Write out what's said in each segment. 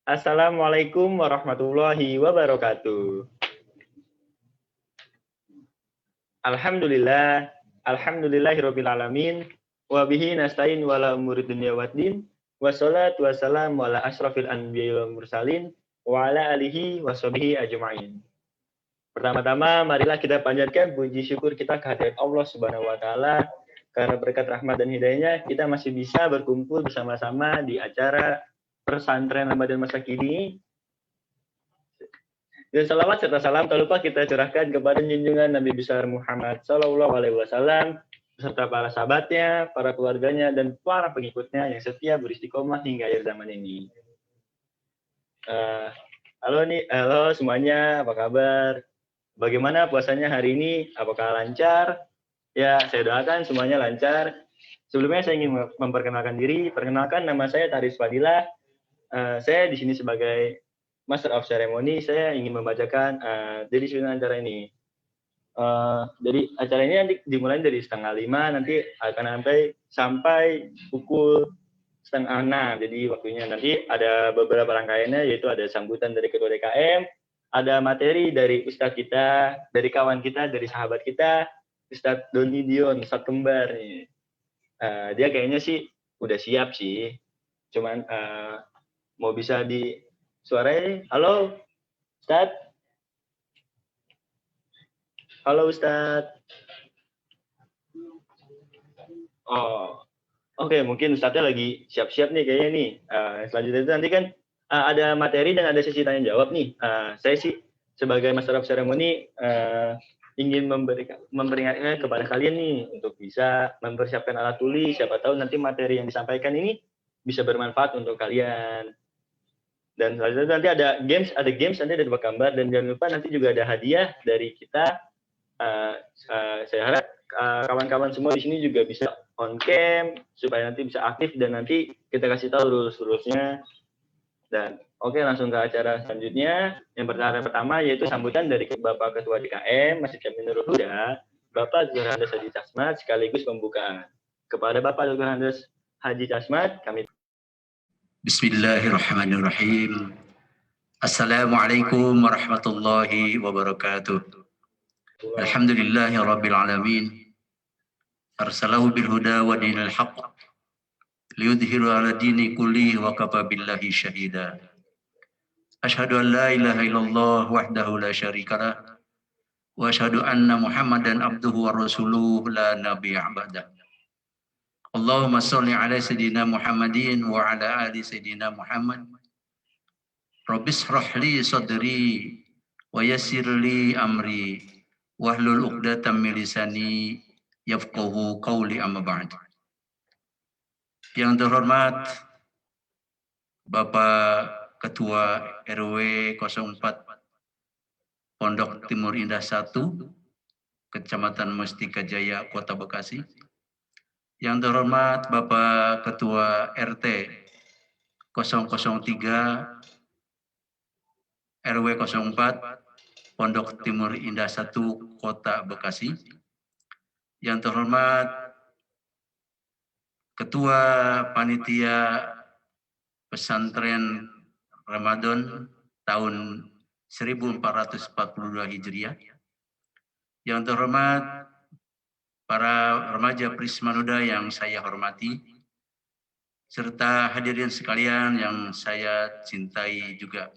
Assalamualaikum warahmatullahi wabarakatuh. Alhamdulillah, alhamdulillahirabbil alamin, wa bihi nasta'in wala umuri dunya waddin, wassalatu wassalamu ala asyrafil anbiya'i wal mursalin, wa ala alihi washabihi ajma'in. Pertama-tama, marilah kita panjatkan puji syukur kita kehadirat Allah Subhanahu wa taala karena berkat rahmat dan hidayahnya kita masih bisa berkumpul bersama-sama di acara pesantren Ramadan masa kini. Dan salawat serta salam tak lupa kita curahkan kepada junjungan Nabi besar Muhammad Sallallahu Alaihi Wasallam beserta para sahabatnya, para keluarganya, dan para pengikutnya yang setia beristiqomah hingga akhir zaman ini. Halo semuanya, apa kabar? Bagaimana puasanya hari ini? Apakah lancar? Ya, saya doakan semuanya lancar. Sebelumnya saya ingin memperkenalkan diri. Perkenalkan, nama saya Taris Fadilah. Saya di sini sebagai Master of Ceremony. Saya ingin membacakan dedisiplin acara ini. Jadi acara ini nanti dimulai dari 4:30, nanti akan sampai pukul 5:30. Jadi waktunya nanti ada beberapa rangkaiannya, yaitu ada sambutan dari Ketua DKM, ada materi dari Ustadz kita, dari kawan kita, dari sahabat kita, Ustadz Doni Dion, Ustadz kembar nih. Dia kayaknya sih udah siap sih, cuman mau bisa disuarain. Halo Ustadz. Halo Ustadz. Oh, oke, mungkin Ustadznya lagi siap-siap nih kayaknya nih. Selanjutnya itu nanti kan ada materi dan ada sesi tanya jawab nih. Saya sih sebagai Master of Ceremony ingin memperingatkan kepada kalian nih untuk bisa mempersiapkan alat tulis. Siapa tahu nanti materi yang disampaikan ini bisa bermanfaat untuk kalian. Dan selanjutnya nanti ada games nanti ada 2 gambar, dan jangan lupa nanti juga ada hadiah dari kita. Saya harap kawan-kawan semua di sini juga bisa on cam supaya nanti bisa aktif dan nanti kita kasih tahu rules-rulesnya. Dan oke, langsung ke acara selanjutnya. Yang pertama yaitu sambutan dari Bapak Ketua DKM Masjid Jami Nurul Huda, Bapak Dr. Handes Haji Tasmat, sekaligus pembukaan. Kepada Bapak Dr. Handes Haji Tasmat, kami Bismillahirrahmanirrahim. Assalamualaikum warahmatullahi wabarakatuh. Alhamdulillahi rabbil alamin. Arsalahu bil huda wa dinil haqq liyudhiru ala dini kulli wa kafa billahi syahida. Asyhadu an la ilaha illallah wahdahu la syarikalah wa asyhadu anna Muhammadan abduhu wa rasuluhu la nabiyya ba'dah. Allahumma sholli ala sayyidina Muhammadin wa ala ali sayyidina Muhammad. Rabbis shrah li sadri wa yassir li amri wahlul 'uqdatam min lisani yafqahu qawli, amma ba'd. Yang terhormat Bapak Ketua RW 04 Pondok Timur Indah 1, Kecamatan Mustika Jaya, Kota Bekasi. Yang terhormat Bapak Ketua RT 003 RW 04 Pondok Timur Indah 1, Kota Bekasi. Yang terhormat Ketua Panitia Pesantren Ramadan tahun 1442 Hijriah. Yang terhormat para remaja Prismanuda yang saya hormati, serta hadirin sekalian yang saya cintai juga.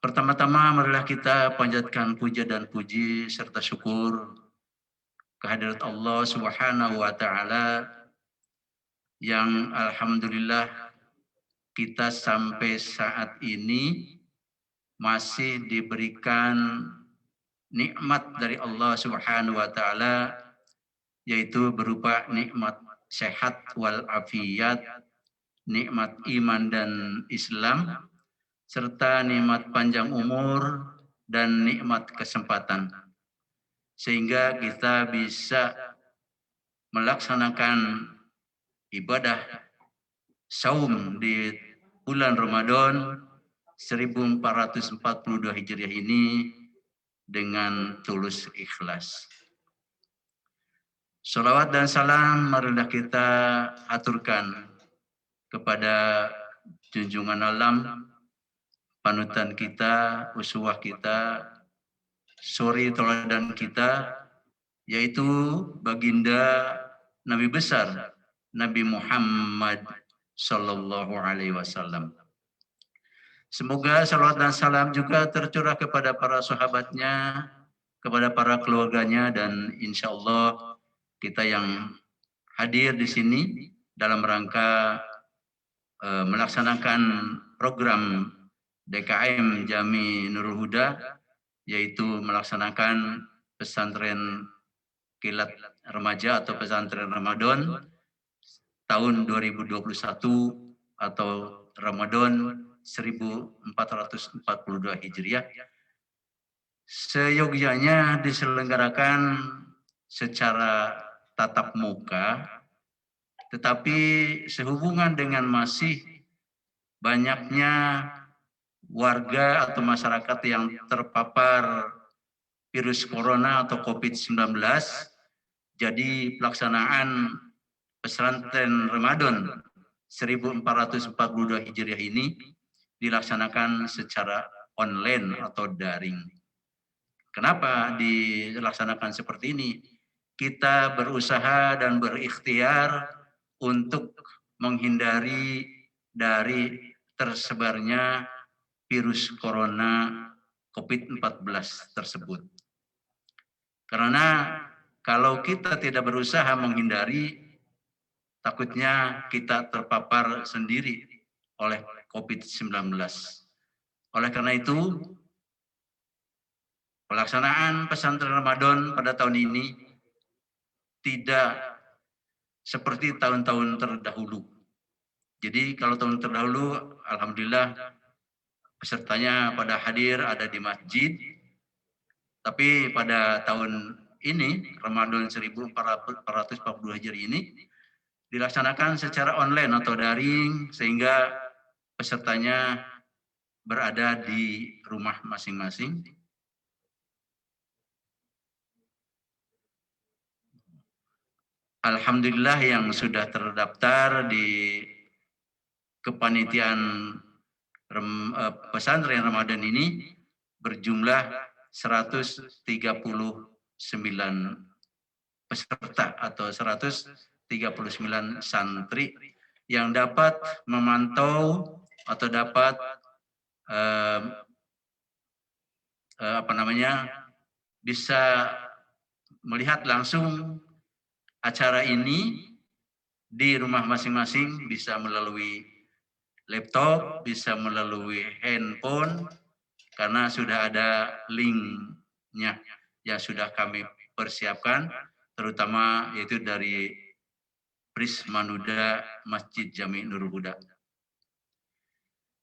Pertama-tama marilah kita panjatkan puja dan puji serta syukur kehadirat Allah Subhanahu wa taala yang alhamdulillah kita sampai saat ini masih diberikan nikmat dari Allah Subhanahu wa taala, yaitu berupa nikmat sehat wal afiyat, nikmat iman dan Islam, serta nikmat panjang umur dan nikmat kesempatan, sehingga kita bisa melaksanakan ibadah saum di bulan Ramadan 1442 Hijriah ini dengan tulus ikhlas. Salawat dan salam marilah kita aturkan kepada junjungan alam, panutan kita, uswah kita, suri teladan kita, yaitu baginda Nabi besar Nabi Muhammad Sallallahu Alaihi Wasallam. Semoga salawat dan salam juga tercurah kepada para sahabatnya, kepada para keluarganya, dan insya Allah kita yang hadir di sini dalam rangka melaksanakan program DKM Jami Nurul Huda, yaitu melaksanakan pesantren kilat remaja atau pesantren Ramadan tahun 2021 atau Ramadan 1442 Hijriah. Seyogyanya diselenggarakan secara tatap muka, tetapi sehubungan dengan masih banyaknya warga atau masyarakat yang terpapar virus corona atau COVID-19, jadi pelaksanaan pesantren Ramadan 1442 Hijriah ini dilaksanakan secara online atau daring. Kenapa dilaksanakan seperti ini? Kita berusaha dan berikhtiar untuk menghindari dari tersebarnya virus corona COVID-14 tersebut. Karena kalau kita tidak berusaha menghindari, takutnya kita terpapar sendiri oleh COVID-19. Oleh karena itu, pelaksanaan pesantren Ramadan pada tahun ini tidak seperti tahun-tahun terdahulu. Jadi kalau tahun terdahulu, alhamdulillah pesertanya pada hadir ada di masjid. Tapi pada tahun ini, Ramadan 1442 Hijriah ini, dilaksanakan secara online atau daring, sehingga pesertanya berada di rumah masing-masing. Alhamdulillah yang sudah terdaftar di kepanitiaan pesantren Ramadan ini berjumlah 139 peserta atau 139 santri yang dapat memantau atau dapat bisa melihat langsung acara ini di rumah masing-masing, bisa melalui laptop, bisa melalui handphone, karena sudah ada linknya yang sudah kami persiapkan, terutama yaitu dari Prismanuda Masjid Jami Nurul Huda.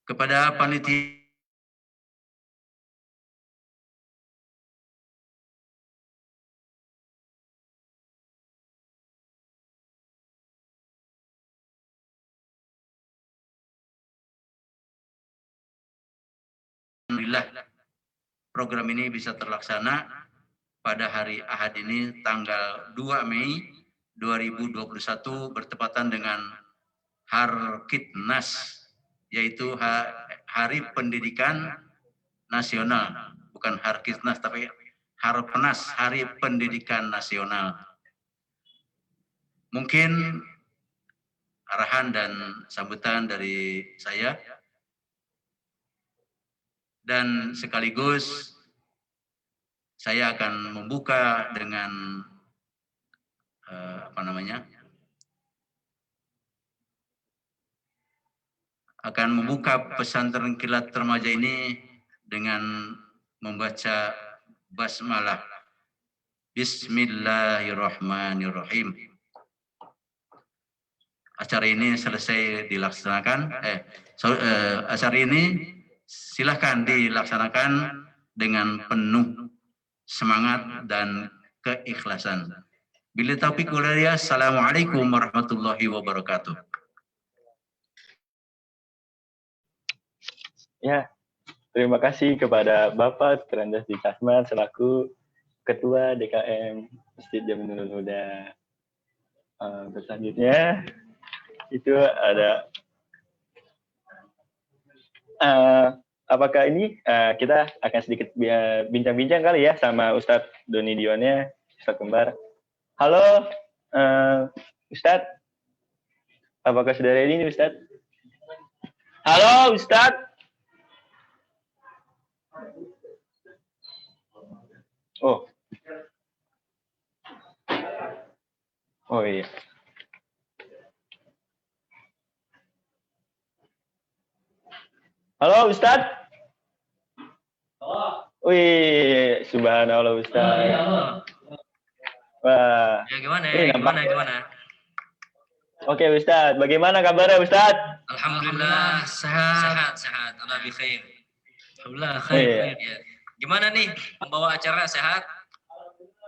Kepada panitia alhamdulillah program ini bisa terlaksana pada hari Ahad ini tanggal 2 Mei 2021 bertepatan dengan Harkitnas, yaitu Hari Pendidikan Nasional, bukan Harkitnas tapi Harpenas, Hari Pendidikan Nasional. Mungkin arahan dan sambutan dari saya, dan sekaligus saya akan membuka dengan akan membuka pesantren kilat remaja ini dengan membaca basmalah. Bismillahirrahmanirrahim. Acara ini selesai dilaksanakan. Acara ini silahkan dilaksanakan dengan penuh semangat dan keikhlasan. Bila taufiq wal hidayah, assalamualaikum warahmatullahi wabarakatuh. Ya, terima kasih kepada Bapak Terandas di Kasman selaku Ketua DKM Masjid Jami Nurul Huda. Selanjutnya itu ada eh, apakah ini kita akan sedikit bincang-bincang kali ya sama Ustadz Doni Dionnya, Ustadz Kembar. Halo, Ustadz. Apakah sudah ready nih Ustadz? Halo Ustadz. Oh. Oh iya. Halo Ustadz. Wih, subhanallah Ustadz. Wah. Ya gimana? Oke Ustadz, bagaimana kabarnya Ustadz? Alhamdulillah sehat. Allah bi khair. Alhamdulillah khair. Ya. Gimana nih pembawa acara sehat?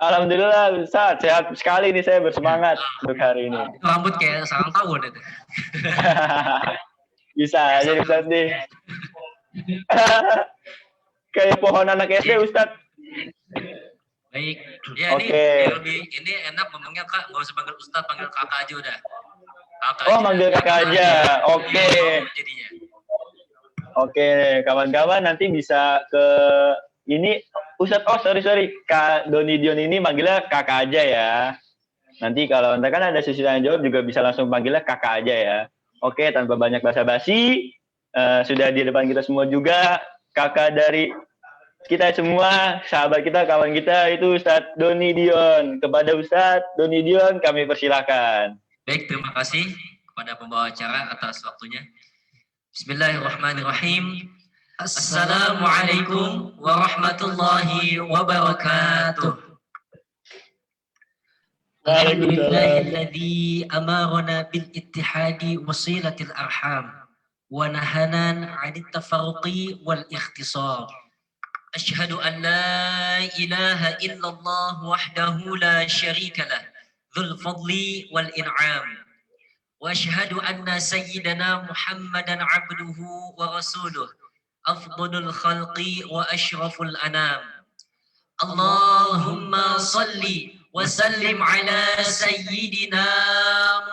Alhamdulillah Ustadz, sehat sekali nih, saya bersemangat untuk hari ini. Rambut kayak sarang tawon itu. Bisa aja Ustadz nih. Kayak pohon anak SD Ustadz. Baik. Ya ini enak ngomongnya Kak, nggak usah panggil Ustadz, panggil Kakak aja udah. Manggil Kakak aja. Oke. Oke, kawan-kawan nanti bisa ke ini Ustadz. Oh sorry, Kak Doni Dion ini manggilnya Kakak aja ya. Nanti kalau nanti kan ada sesi tanya jawab juga bisa langsung panggilnya Kakak aja ya. Oke, tanpa banyak basa-basi, sudah di depan kita semua juga kakak dari kita semua, sahabat kita, kawan kita itu Ustadz Doni Dion. Kepada Ustadz Doni Dion kami persilahkan. Baik, terima kasih kepada pembawa acara atas waktunya. Bismillahirrahmanirrahim. Assalamualaikum warahmatullahi wabarakatuh. Alhamdulillahilladzi amarana bil ittihadi wasilatil arham wa nahana 'anit tafarruqi wal ikhtisar. Asyhadu an la ilaha illallah wahdahu la syarika lah, dzul fadli wal in'am. Wa asyhadu anna sayyidana Muhammadan 'abduhu wa rasuluh, afdalul khalqi wa asyraful anam. Allahumma salli wa sallim ala sayyidina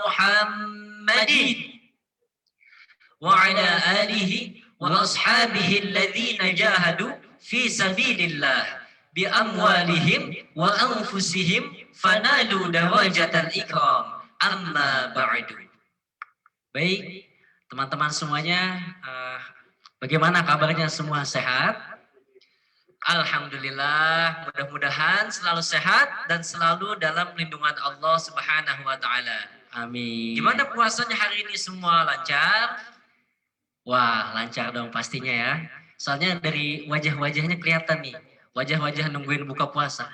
Muhammadin wa ala alihi wa ashabihi alladhina jahadu fi sabilillah bi amwalihim wa anfusihim fanalu darajatal ikram, amma ba'du. Baik, teman-teman semuanya, bagaimana kabarnya? Semua sehat? Alhamdulillah, mudah-mudahan selalu sehat dan selalu dalam lindungan Allah Subhanahu wa taala. Amin. Gimana puasanya hari ini, semua lancar? Wah, lancar dong pastinya ya. Soalnya dari wajah-wajahnya kelihatan nih, wajah-wajah nungguin buka puasa.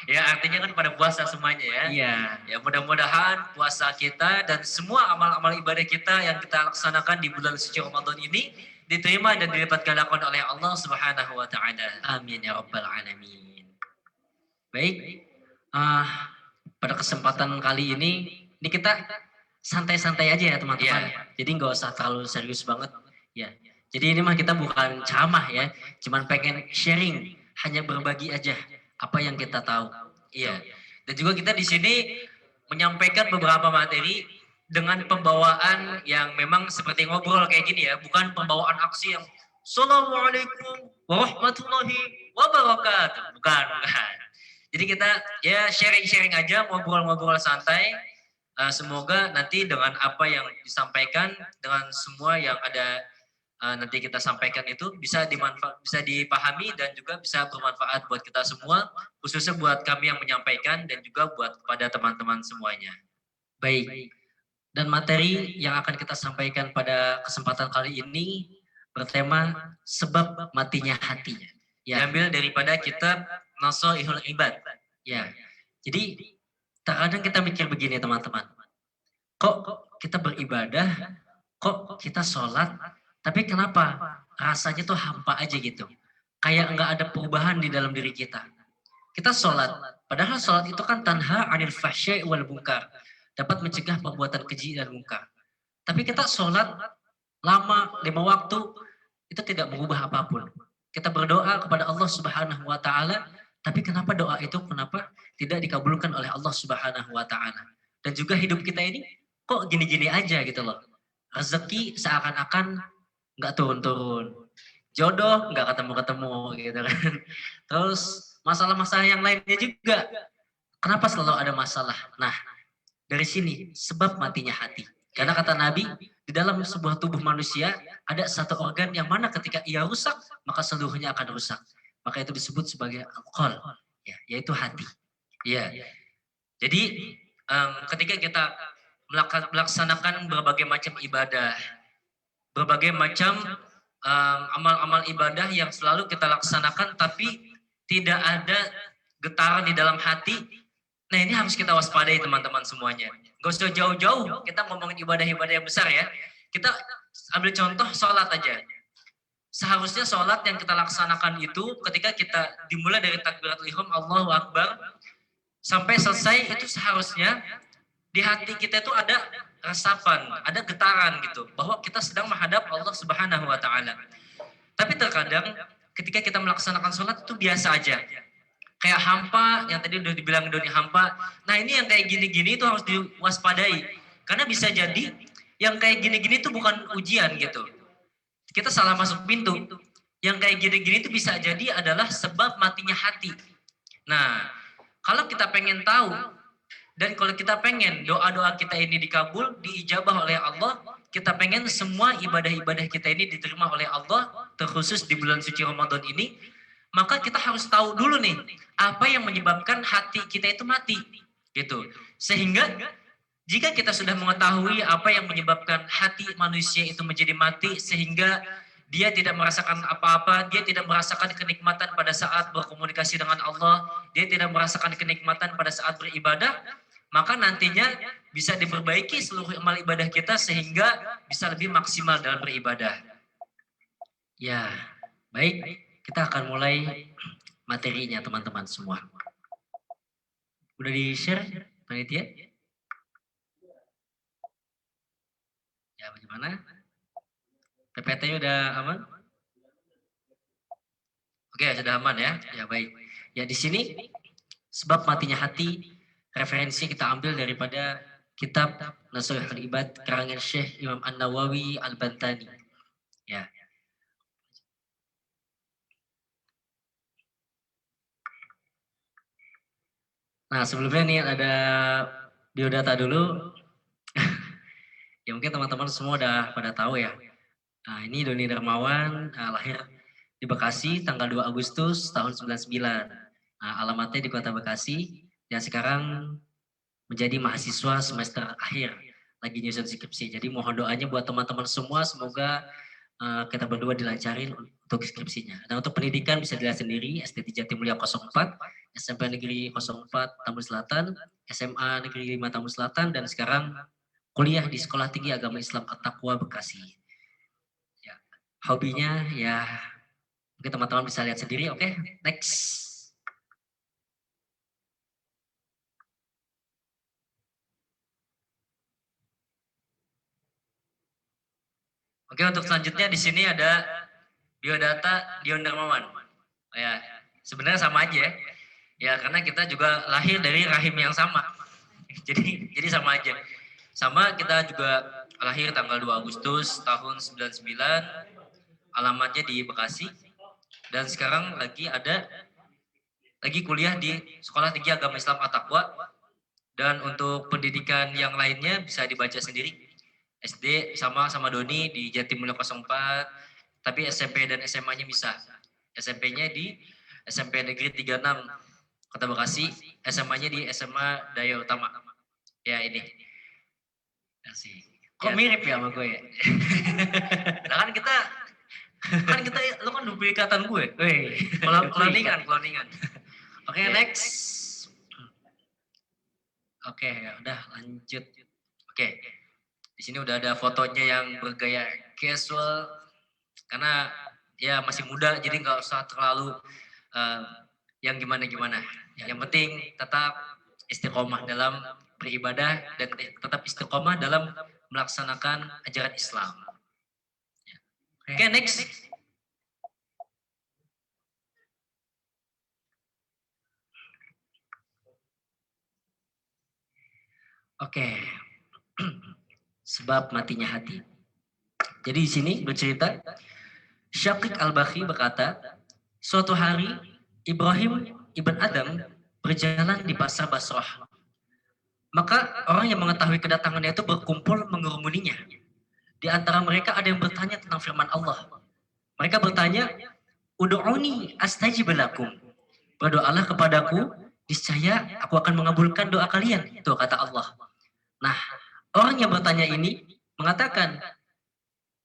Ya, artinya kan pada puasa semuanya ya. Iya. Ya, mudah-mudahan puasa kita dan semua amal-amal ibadah kita yang kita laksanakan di bulan suci Ramadan ini diterima dan dilipat gandakan oleh Allah Subhanahu wa taala. Amin ya rabbal alamin. Baik. Pada kesempatan kali ini kita santai-santai aja ya teman-teman. Yeah. Jadi nggak usah terlalu serius banget. Ya. Jadi ini mah kita bukan ceramah ya, cuman pengen sharing, hanya berbagi aja apa yang kita tahu. Iya. Dan juga kita di sini menyampaikan beberapa materi dengan pembawaan yang memang seperti ngobrol kayak gini ya, bukan pembawaan aksi yang Assalamualaikum warahmatullahi wabarakatuh. Bukan. Jadi kita ya sharing-sharing aja, ngobrol-ngobrol santai. Semoga nanti dengan apa yang disampaikan, dengan semua yang ada nanti kita sampaikan itu bisa dipahami dan juga bisa bermanfaat buat kita semua, khususnya buat kami yang menyampaikan dan juga buat kepada teman-teman semuanya. Baik. Dan materi yang akan kita sampaikan pada kesempatan kali ini bertema sebab matinya hati. Ya. Diambil daripada kitab Nasaihul Ibad. Ya. Jadi terkadang kita mikir begini teman-teman. Kok kita beribadah, kok kita sholat, tapi kenapa rasanya tuh hampa aja gitu. Kayak nggak ada perubahan di dalam diri kita. Kita sholat, padahal sholat itu kan tanha 'anil fahsya'i wal munkar. Dapat mencegah perbuatan keji dan munkar. Tapi kita sholat lama, 5 waktu, itu tidak mengubah apapun. Kita berdoa kepada Allah Subhanahu wa taala, tapi kenapa doa itu tidak dikabulkan oleh Allah Subhanahu wa taala? Dan juga hidup kita ini kok gini-gini aja gitu loh. Rezeki seakan-akan nggak turun-turun. Jodoh nggak ketemu-ketemu gitu kan. Terus masalah-masalah yang lainnya juga. Kenapa selalu ada masalah? Nah, dari sini sebab matinya hati. Karena kata Nabi, di dalam sebuah tubuh manusia ada satu organ yang mana ketika ia rusak, maka seluruhnya akan rusak. Maka itu disebut sebagai alkohol, ya, yaitu hati. Ya. Jadi ketika kita melaksanakan berbagai macam ibadah, berbagai macam amal-amal ibadah yang selalu kita laksanakan, tapi tidak ada getaran di dalam hati. Nah, ini harus kita waspadai teman-teman semuanya. Gak usah jauh-jauh kita ngomongin ibadah-ibadah yang besar ya. Kita ambil contoh sholat aja. Seharusnya sholat yang kita laksanakan itu ketika kita dimulai dari takbiratul ihram Allahu Akbar sampai selesai, itu seharusnya di hati kita itu ada resapan, ada getaran gitu, bahwa kita sedang menghadap Allah Subhanahu wa Ta'ala. Tapi terkadang ketika kita melaksanakan sholat itu biasa aja. Kayak hampa, yang tadi udah dibilang Doni hampa. Nah, ini yang kayak gini-gini itu harus diwaspadai. Karena bisa jadi yang kayak gini-gini itu bukan ujian gitu. Kita salah masuk pintu. Yang kayak gini-gini itu bisa jadi adalah sebab matinya hati. Nah, kalau kita pengen tahu, dan kalau kita pengen doa-doa kita ini dikabul, diijabah oleh Allah, kita pengen semua ibadah-ibadah kita ini diterima oleh Allah, terkhusus di bulan suci Ramadan ini, maka kita harus tahu dulu nih, apa yang menyebabkan hati kita itu mati, gitu. Sehingga jika kita sudah mengetahui apa yang menyebabkan hati manusia itu menjadi mati, sehingga dia tidak merasakan apa-apa, dia tidak merasakan kenikmatan pada saat berkomunikasi dengan Allah, dia tidak merasakan kenikmatan pada saat beribadah, maka nantinya bisa diperbaiki seluruh amal ibadah kita sehingga bisa lebih maksimal dalam beribadah. Ya, baik. Kita akan mulai materinya teman-teman semua. Udah di-share panitia? Ya, bagaimana? PPT-nya udah aman? Oke, sudah aman ya. Ya, baik. Ya, di sini sebab matinya hati, referensi kita ambil daripada kitab Nasuhul Ibad karangan Syekh Imam An-Nawawi Al-Bantani. Ya. Nah, sebelumnya nih ada biodata dulu. Ya mungkin teman-teman semua udah pada tahu ya. Nah, ini Doni Darmawan, lahir di Bekasi tanggal 2 Agustus tahun 99. Nah, alamatnya di Kota Bekasi dan sekarang menjadi mahasiswa semester akhir lagi nyusun skripsi. Jadi mohon doanya buat teman-teman semua, semoga kita berdua dilancarin untuk skripsinya. Dan untuk pendidikan bisa dilihat sendiri, SD Jatimulya 04, SMP Negeri 04 Tambun Selatan, SMA Negeri 5 Tambun Selatan, dan sekarang kuliah di Sekolah Tinggi Agama Islam At-Taqwa Bekasi. Ya, hobinya ya mungkin teman-teman bisa lihat sendiri. Oke, next. Oke, untuk selanjutnya di sini ada biodata Dion Darmawan. Ya, sebenarnya sama aja ya. Ya, karena kita juga lahir dari rahim yang sama. Jadi sama aja. Sama, kita juga lahir tanggal 2 Agustus tahun 99. Alamatnya di Bekasi. Dan sekarang lagi kuliah di Sekolah Tinggi Agama Islam At-Taqwa. Dan untuk pendidikan yang lainnya bisa dibaca sendiri. SD sama Doni di Jatimulya 04, tapi SMP dan SMA-nya bisa. SMP-nya di SMP Negeri 36 Kota Bekasi, SMA-nya di SMA Daya Utama. Ya ini. Kasih. Kok ya, mirip ya sama gue ya? Nah, kan kita lo kan duplikatan gue. Kloningan. Oke, next. Oke, ya udah lanjut. Oke. Di sini udah ada fotonya yang bergaya casual karena ya masih muda, jadi nggak usah terlalu yang gimana-gimana. Yang penting tetap istiqomah dalam beribadah dan tetap istiqomah dalam melaksanakan ajaran Islam. Oke, next. Oke. Sebab matinya hati. Jadi di sini bercerita, Syaqiq Al-Bakhi berkata, suatu hari Ibrahim ibn Adam berjalan di pasar Basrah. Maka orang yang mengetahui kedatangannya itu berkumpul mengerumuninya. Di antara mereka ada yang bertanya tentang firman Allah. Mereka bertanya, "Ud'uni astajib lakum." Berdoalah kepadaku, niscaya aku akan mengabulkan doa kalian. Itu kata Allah. Nah, orang yang bertanya ini mengatakan,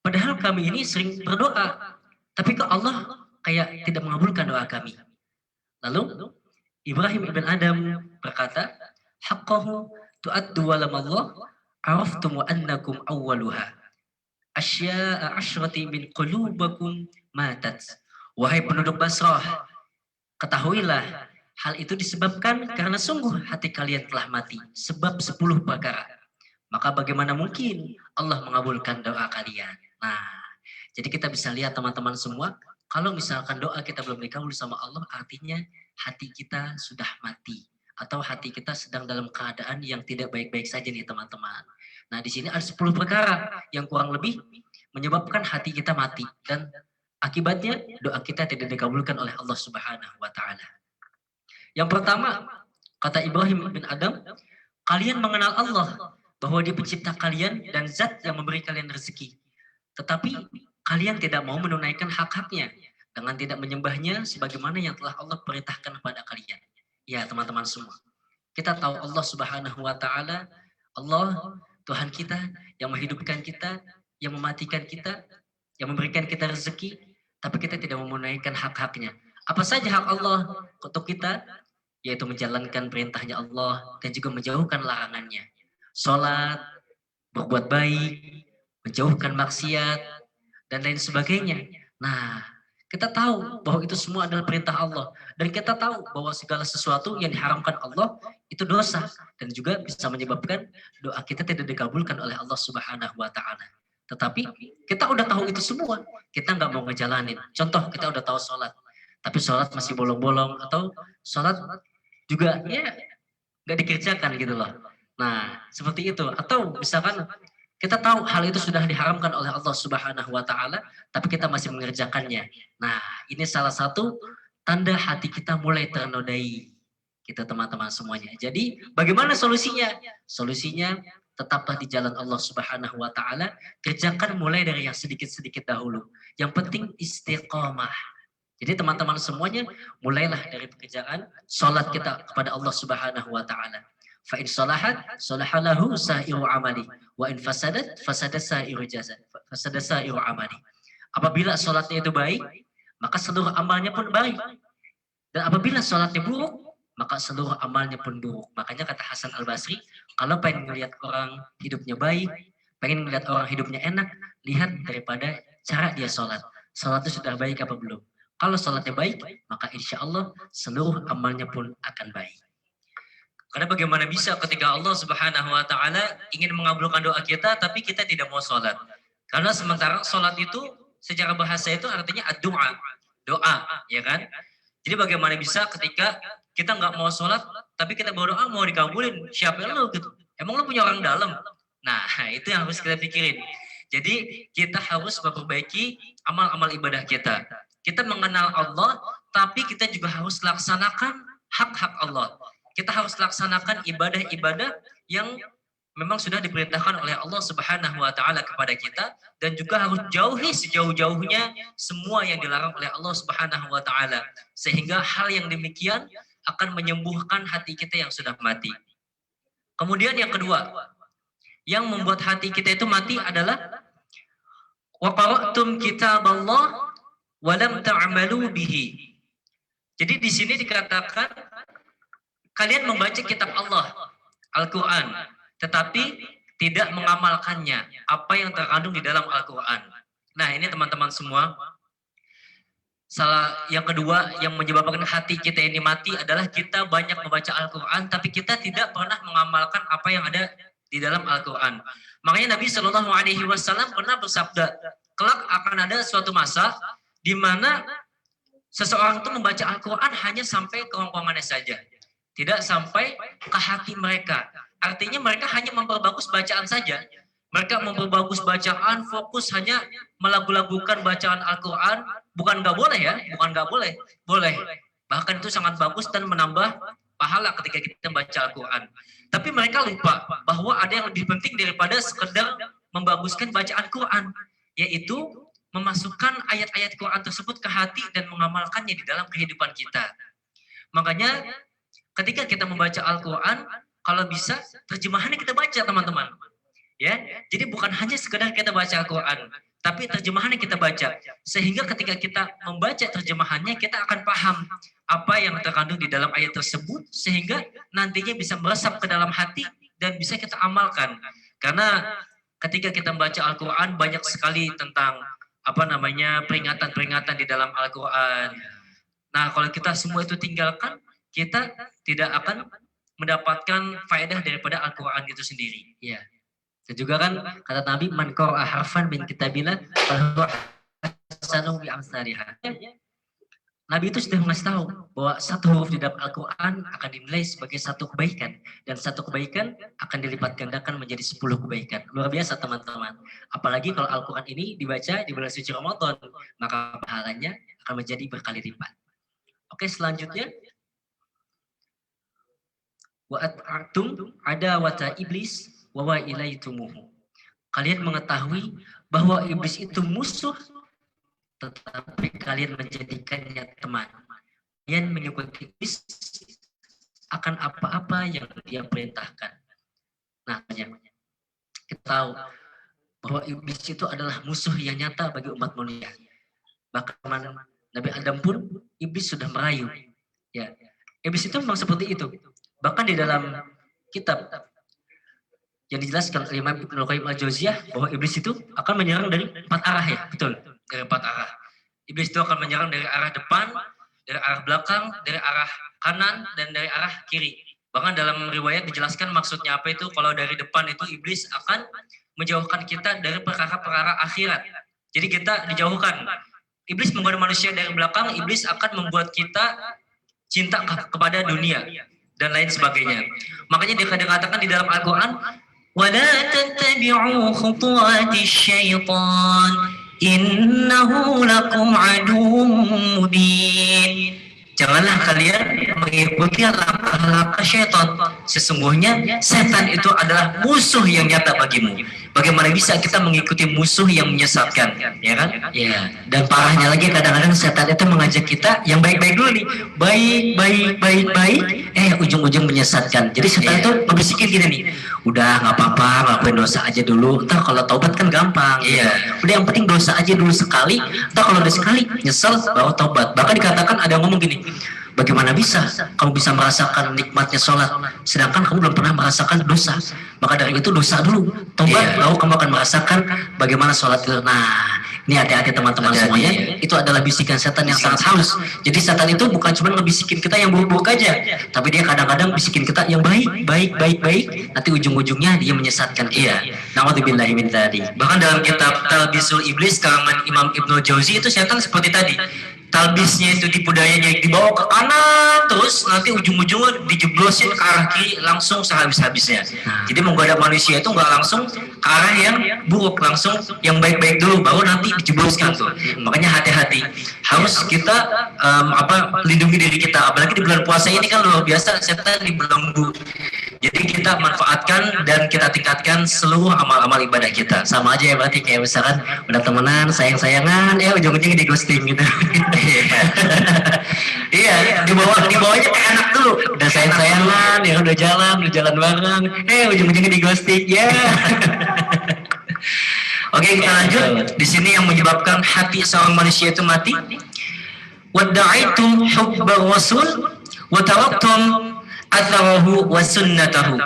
padahal kami ini sering berdoa, tapi kok Allah kayak tidak mengabulkan doa kami. Lalu Ibrahim ibn Adam berkata, haqqahu tu'addu walamallah araftum annakum awwaluha asya'a asyrati min qulubakum matat. Wahai penduduk Basrah, ketahuilah hal itu disebabkan karena sungguh hati kalian telah mati sebab 10 perkara. Maka bagaimana mungkin Allah mengabulkan doa kalian? Nah, jadi kita bisa lihat teman-teman semua, kalau misalkan doa kita belum dikabul sama Allah, artinya hati kita sudah mati. Atau hati kita sedang dalam keadaan yang tidak baik-baik saja nih teman-teman. Nah, di sini ada 10 perkara yang kurang lebih menyebabkan hati kita mati. Dan akibatnya doa kita tidak dikabulkan oleh Allah Subhanahu wa Ta'ala. Yang pertama, kata Ibrahim bin Adam, kalian mengenal Allah, bahwa Dia pencipta kalian dan zat yang memberi kalian rezeki. Tetapi kalian tidak mau menunaikan hak-haknya dengan tidak menyembahnya sebagaimana yang telah Allah perintahkan kepada kalian. Ya teman-teman semua, kita tahu Allah Subhanahu wa Ta'ala, Allah Tuhan kita yang menghidupkan kita, yang mematikan kita, yang memberikan kita rezeki, tapi kita tidak mau menunaikan hak-haknya. Apa saja hak Allah untuk kita? Yaitu menjalankan perintahnya Allah dan juga menjauhkan larangannya. Sholat, berbuat baik, menjauhkan maksiat, dan lain sebagainya. Nah, kita tahu bahwa itu semua adalah perintah Allah. Dan kita tahu bahwa segala sesuatu yang diharamkan Allah itu dosa. Dan juga bisa menyebabkan doa kita tidak dikabulkan oleh Allah Subhanahu wa Ta'ala. Tetapi kita udah tahu itu semua, kita nggak mau ngejalanin. Contoh, kita udah tahu sholat, tapi sholat masih bolong-bolong, atau sholat juga ya nggak dikerjakan gitu loh. Nah, seperti itu. Atau misalkan kita tahu hal itu sudah diharamkan oleh Allah Subhanahu wa Ta'ala, tapi kita masih mengerjakannya. Nah, ini salah satu tanda hati kita mulai ternodai. Gitu teman-teman semuanya. Jadi, bagaimana solusinya? Solusinya tetaplah di jalan Allah Subhanahu wa Ta'ala, kerjakan mulai dari yang sedikit-sedikit dahulu. Yang penting istiqomah. Jadi teman-teman semuanya, mulailah dari pekerjaan sholat kita kepada Allah Subhanahu wa Ta'ala. Fa in salahat salahalahu sa'iru amali wa in fasadat fasadat sa'iru jazat fasadat sa'iru amali. Apabila salatnya itu baik, maka seluruh amalnya pun baik. Dan apabila salatnya buruk, maka seluruh amalnya pun buruk. Makanya kata Hasan Al-Basri, kalau pengen melihat orang hidupnya baik, pengen melihat orang hidupnya enak, lihat daripada cara dia salat. Salat itu sudah baik apa belum? Kalau salatnya baik, maka insya Allah seluruh amalnya pun akan baik. Karena bagaimana bisa ketika Allah Subhanahu wa Ta'ala ingin mengabulkan doa kita, tapi kita tidak mau sholat. Karena sementara sholat itu secara bahasa itu artinya ad-du'a, doa, ya kan? Jadi bagaimana bisa ketika kita nggak mau sholat, tapi kita berdoa mau dikabulin, siapa lu gitu? Emang lu punya orang dalam? Nah, itu yang harus kita pikirin. Jadi kita harus memperbaiki amal-amal ibadah kita. Kita mengenal Allah, tapi kita juga harus laksanakan hak-hak Allah. Kita harus laksanakan ibadah-ibadah yang memang sudah diperintahkan oleh Allah Subhanahu wa Ta'ala kepada kita, dan juga harus jauhi sejauh-jauhnya semua yang dilarang oleh Allah Subhanahu wa Ta'ala, sehingga hal yang demikian akan menyembuhkan hati kita yang sudah mati. Kemudian yang kedua, yang membuat hati kita itu mati adalah wa qara'tum kitaballah wa lam ta'malu bihi. Jadi di sini dikatakan kalian membaca kitab Allah, Al-Quran, tetapi tidak mengamalkannya, apa yang terkandung di dalam Al-Quran. Nah ini teman-teman semua, yang kedua yang menyebabkan hati kita ini mati adalah kita banyak membaca Al-Quran, tapi kita tidak pernah mengamalkan apa yang ada di dalam Al-Quran. Makanya Nabi Shallallahu Alaihi Wasallam pernah bersabda, kelak akan ada suatu masa di mana seseorang itu membaca Al-Quran hanya sampai kerongkongannya saja, tidak sampai ke hati mereka. Artinya mereka hanya memperbagus bacaan saja. Mereka memperbagus bacaan, fokus hanya melagu-lagukan bacaan Al-Quran. Bukan nggak boleh ya, bukan nggak boleh, boleh. Bahkan itu sangat bagus dan menambah pahala ketika kita baca Al-Quran. Tapi mereka lupa bahwa ada yang lebih penting daripada sekedar membaguskan bacaan Quran, yaitu memasukkan ayat-ayat Quran tersebut ke hati dan mengamalkannya di dalam kehidupan kita. Makanya ketika kita membaca Al-Quran, kalau bisa terjemahannya kita baca, teman-teman. Ya, jadi bukan hanya sekedar kita baca Al-Quran, tapi terjemahannya kita baca. Sehingga ketika kita membaca terjemahannya, kita akan paham apa yang terkandung di dalam ayat tersebut, sehingga nantinya bisa meresap ke dalam hati dan bisa kita amalkan. Karena ketika kita membaca Al-Quran, banyak sekali tentang peringatan-peringatan di dalam Al-Quran. Nah, kalau kita semua itu tinggalkan, kita tidak akan mendapatkan faedah daripada Al-Quran itu sendiri. Ya. Dan juga kan kata Nabi, man qara'a harfan min kitabillah fahuwa hasanun bi amsalihha. Nabi itu sudah mengasih tahu bahwa satu huruf di dalam Al-Quran akan dinilai sebagai satu kebaikan, dan satu kebaikan akan dilipat gandakan menjadi 10 kebaikan. Luar biasa, teman-teman. Apalagi kalau Al-Quran ini dibaca di bulan suci Ramadan, maka pahalanya akan menjadi berkali lipat. Oke, selanjutnya, wa at'atum adawata iblis wa ilaitumuhu. Kalian mengetahui bahwa iblis itu musuh, tetapi kalian menjadikannya teman. Kalian mengikuti iblis akan apa-apa yang dia perintahkan. Nah, kita tahu bahwa iblis itu adalah musuh yang nyata bagi umat manusia. Bahkan Nabi Adam pun iblis sudah merayu. Ya, iblis itu memang seperti itu. Bahkan di dalam kitab yang dijelaskan oleh Imam Ibnu Qayyim al-Jauziyah bahwa iblis itu akan menyerang dari 4 arah, ya, betul, dari 4 arah. Iblis itu akan menyerang dari arah depan, dari arah belakang, dari arah kanan, dan dari arah kiri. Bahkan dalam riwayat dijelaskan maksudnya apa itu. Kalau dari depan itu iblis akan menjauhkan kita dari perkara-perkara akhirat. Jadi kita dijauhkan. Iblis menggoda manusia. Dari belakang, iblis akan membuat kita cinta kepada dunia dan lain sebagainya. Makanya dikatakan di dalam Al-Quran, وَلَا تَتَّبِعُوا خُطُوَاتِ الشَّيْطَانِ إِنَّهُ لَكُمْ عَدُوٌّ مُبِينٌ. Janganlah kalian mengikuti langkah-langkah syaitan. Sesungguhnya setan itu adalah musuh yang nyata bagimu. Bagaimana bisa kita mengikuti musuh yang menyesatkan, ya kan? Ya. Dan parahnya lagi, kadang-kadang setan itu mengajak kita yang baik-baik dulu nih, baik, ujung-ujung menyesatkan. Jadi setan itu membisikin gini nih, udah nggak apa-apa, ngelakuin dosa aja dulu. Ntar kalau taubat kan gampang. Iya. Udah yang penting dosa aja dulu sekali. Ntar kalau udah sekali nyesel, baru taubat. Bahkan dikatakan ada yang ngomong gini, bagaimana bisa kamu bisa merasakan nikmatnya sholat, sedangkan kamu belum pernah merasakan dosa? Maka dari itu dosa dulu, tobat, baru kamu akan merasakan bagaimana sholat itu. Nah, ini hati-hati teman-teman semuanya. Itu adalah bisikan setan yang sangat halus. Jadi setan itu bukan cuma ngebisikin kita yang buruk-buruk aja, tapi dia kadang-kadang bisikin kita yang baik. Nanti ujung-ujungnya dia menyesatkan kita. Na'udzubillahi min dzalik. Bahkan dalam kitab Talbisul Iblis karangan Imam Ibnu Jauzi itu setan seperti tadi. Talbisnya itu tipu dayanya dibawa ke kanan, terus nanti ujung-ujungnya dijeblosin ke arah kiri langsung sehabis-habisnya. Jadi menggoda manusia itu nggak langsung ke arah yang buruk, langsung yang baik-baik dulu, baru nanti dijebloskan tuh. Makanya hati-hati, harus kita lindungi diri kita. Apalagi di bulan puasa ini kan luar biasa setan dibelenggu. Jadi kita manfaatkan dan kita tingkatkan seluruh amal-amal ibadah kita. Sama aja ya berarti, kayak misalkan udah temenan, sayang-sayangan, ujung-ujungnya di ghosting gitu. Iya, dibawanya kayak anak dulu. Udah sayang-sayangan, ya udah jalan bareng, ujung-ujungnya di ghosting, ya. Oke, kita lanjut. Di sini yang menyebabkan hati seorang manusia itu mati. Wadda'aitum hubbar rasul wa taraktum atharahu wa sunnatahu.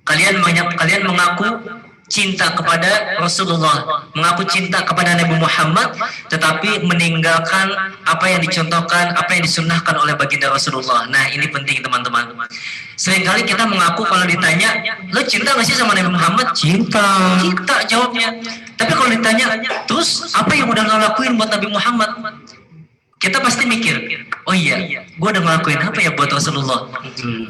Kalian mengaku cinta kepada Rasulullah, mengaku cinta kepada Nabi Muhammad, tetapi meninggalkan apa yang dicontohkan, apa yang disunnahkan oleh baginda Rasulullah. Nah, ini penting teman-teman. Seringkali kita mengaku kalau ditanya, lo cinta gak sih sama Nabi Muhammad? Cinta jawabnya. Tapi kalau ditanya, terus apa yang udah lo lakuin buat Nabi Muhammad? kita pasti mikir, oh iya, gue udah ngelakuin apa ya buat Rasulullah?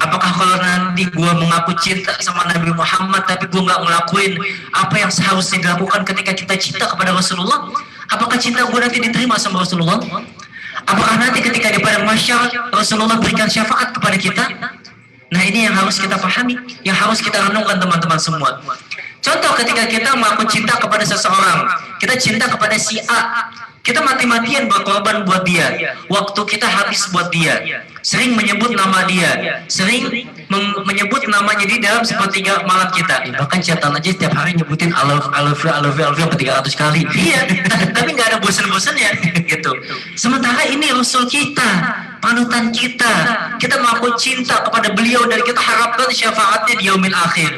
Apakah kalau nanti gue mengaku cinta sama Nabi Muhammad tapi gue nggak ngelakuin apa yang seharusnya dilakukan ketika kita cinta kepada Rasulullah? Apakah cinta gue nanti diterima sama Rasulullah? Apakah nanti ketika di padang mahsyar Rasulullah berikan syafaat kepada kita? Nah, ini yang harus kita pahami, yang harus kita renungkan teman-teman semua. Contoh ketika kita mengaku cinta kepada seseorang, kita cinta kepada si A, kita mati-matian berkorban buat dia, waktu kita habis buat dia, sering menyebut nama dia, sering menyebut namanya di dalam sepertiga malam kita. Bahkan chatan aja setiap hari nyebutin I love you 300 kali. Iya, tapi nggak ada bosan-bosannya gitu. Sementara ini Rasul kita, panutan kita, kita mengaku cinta kepada beliau dan kita harapkan syafaatnya di yaumil akhir.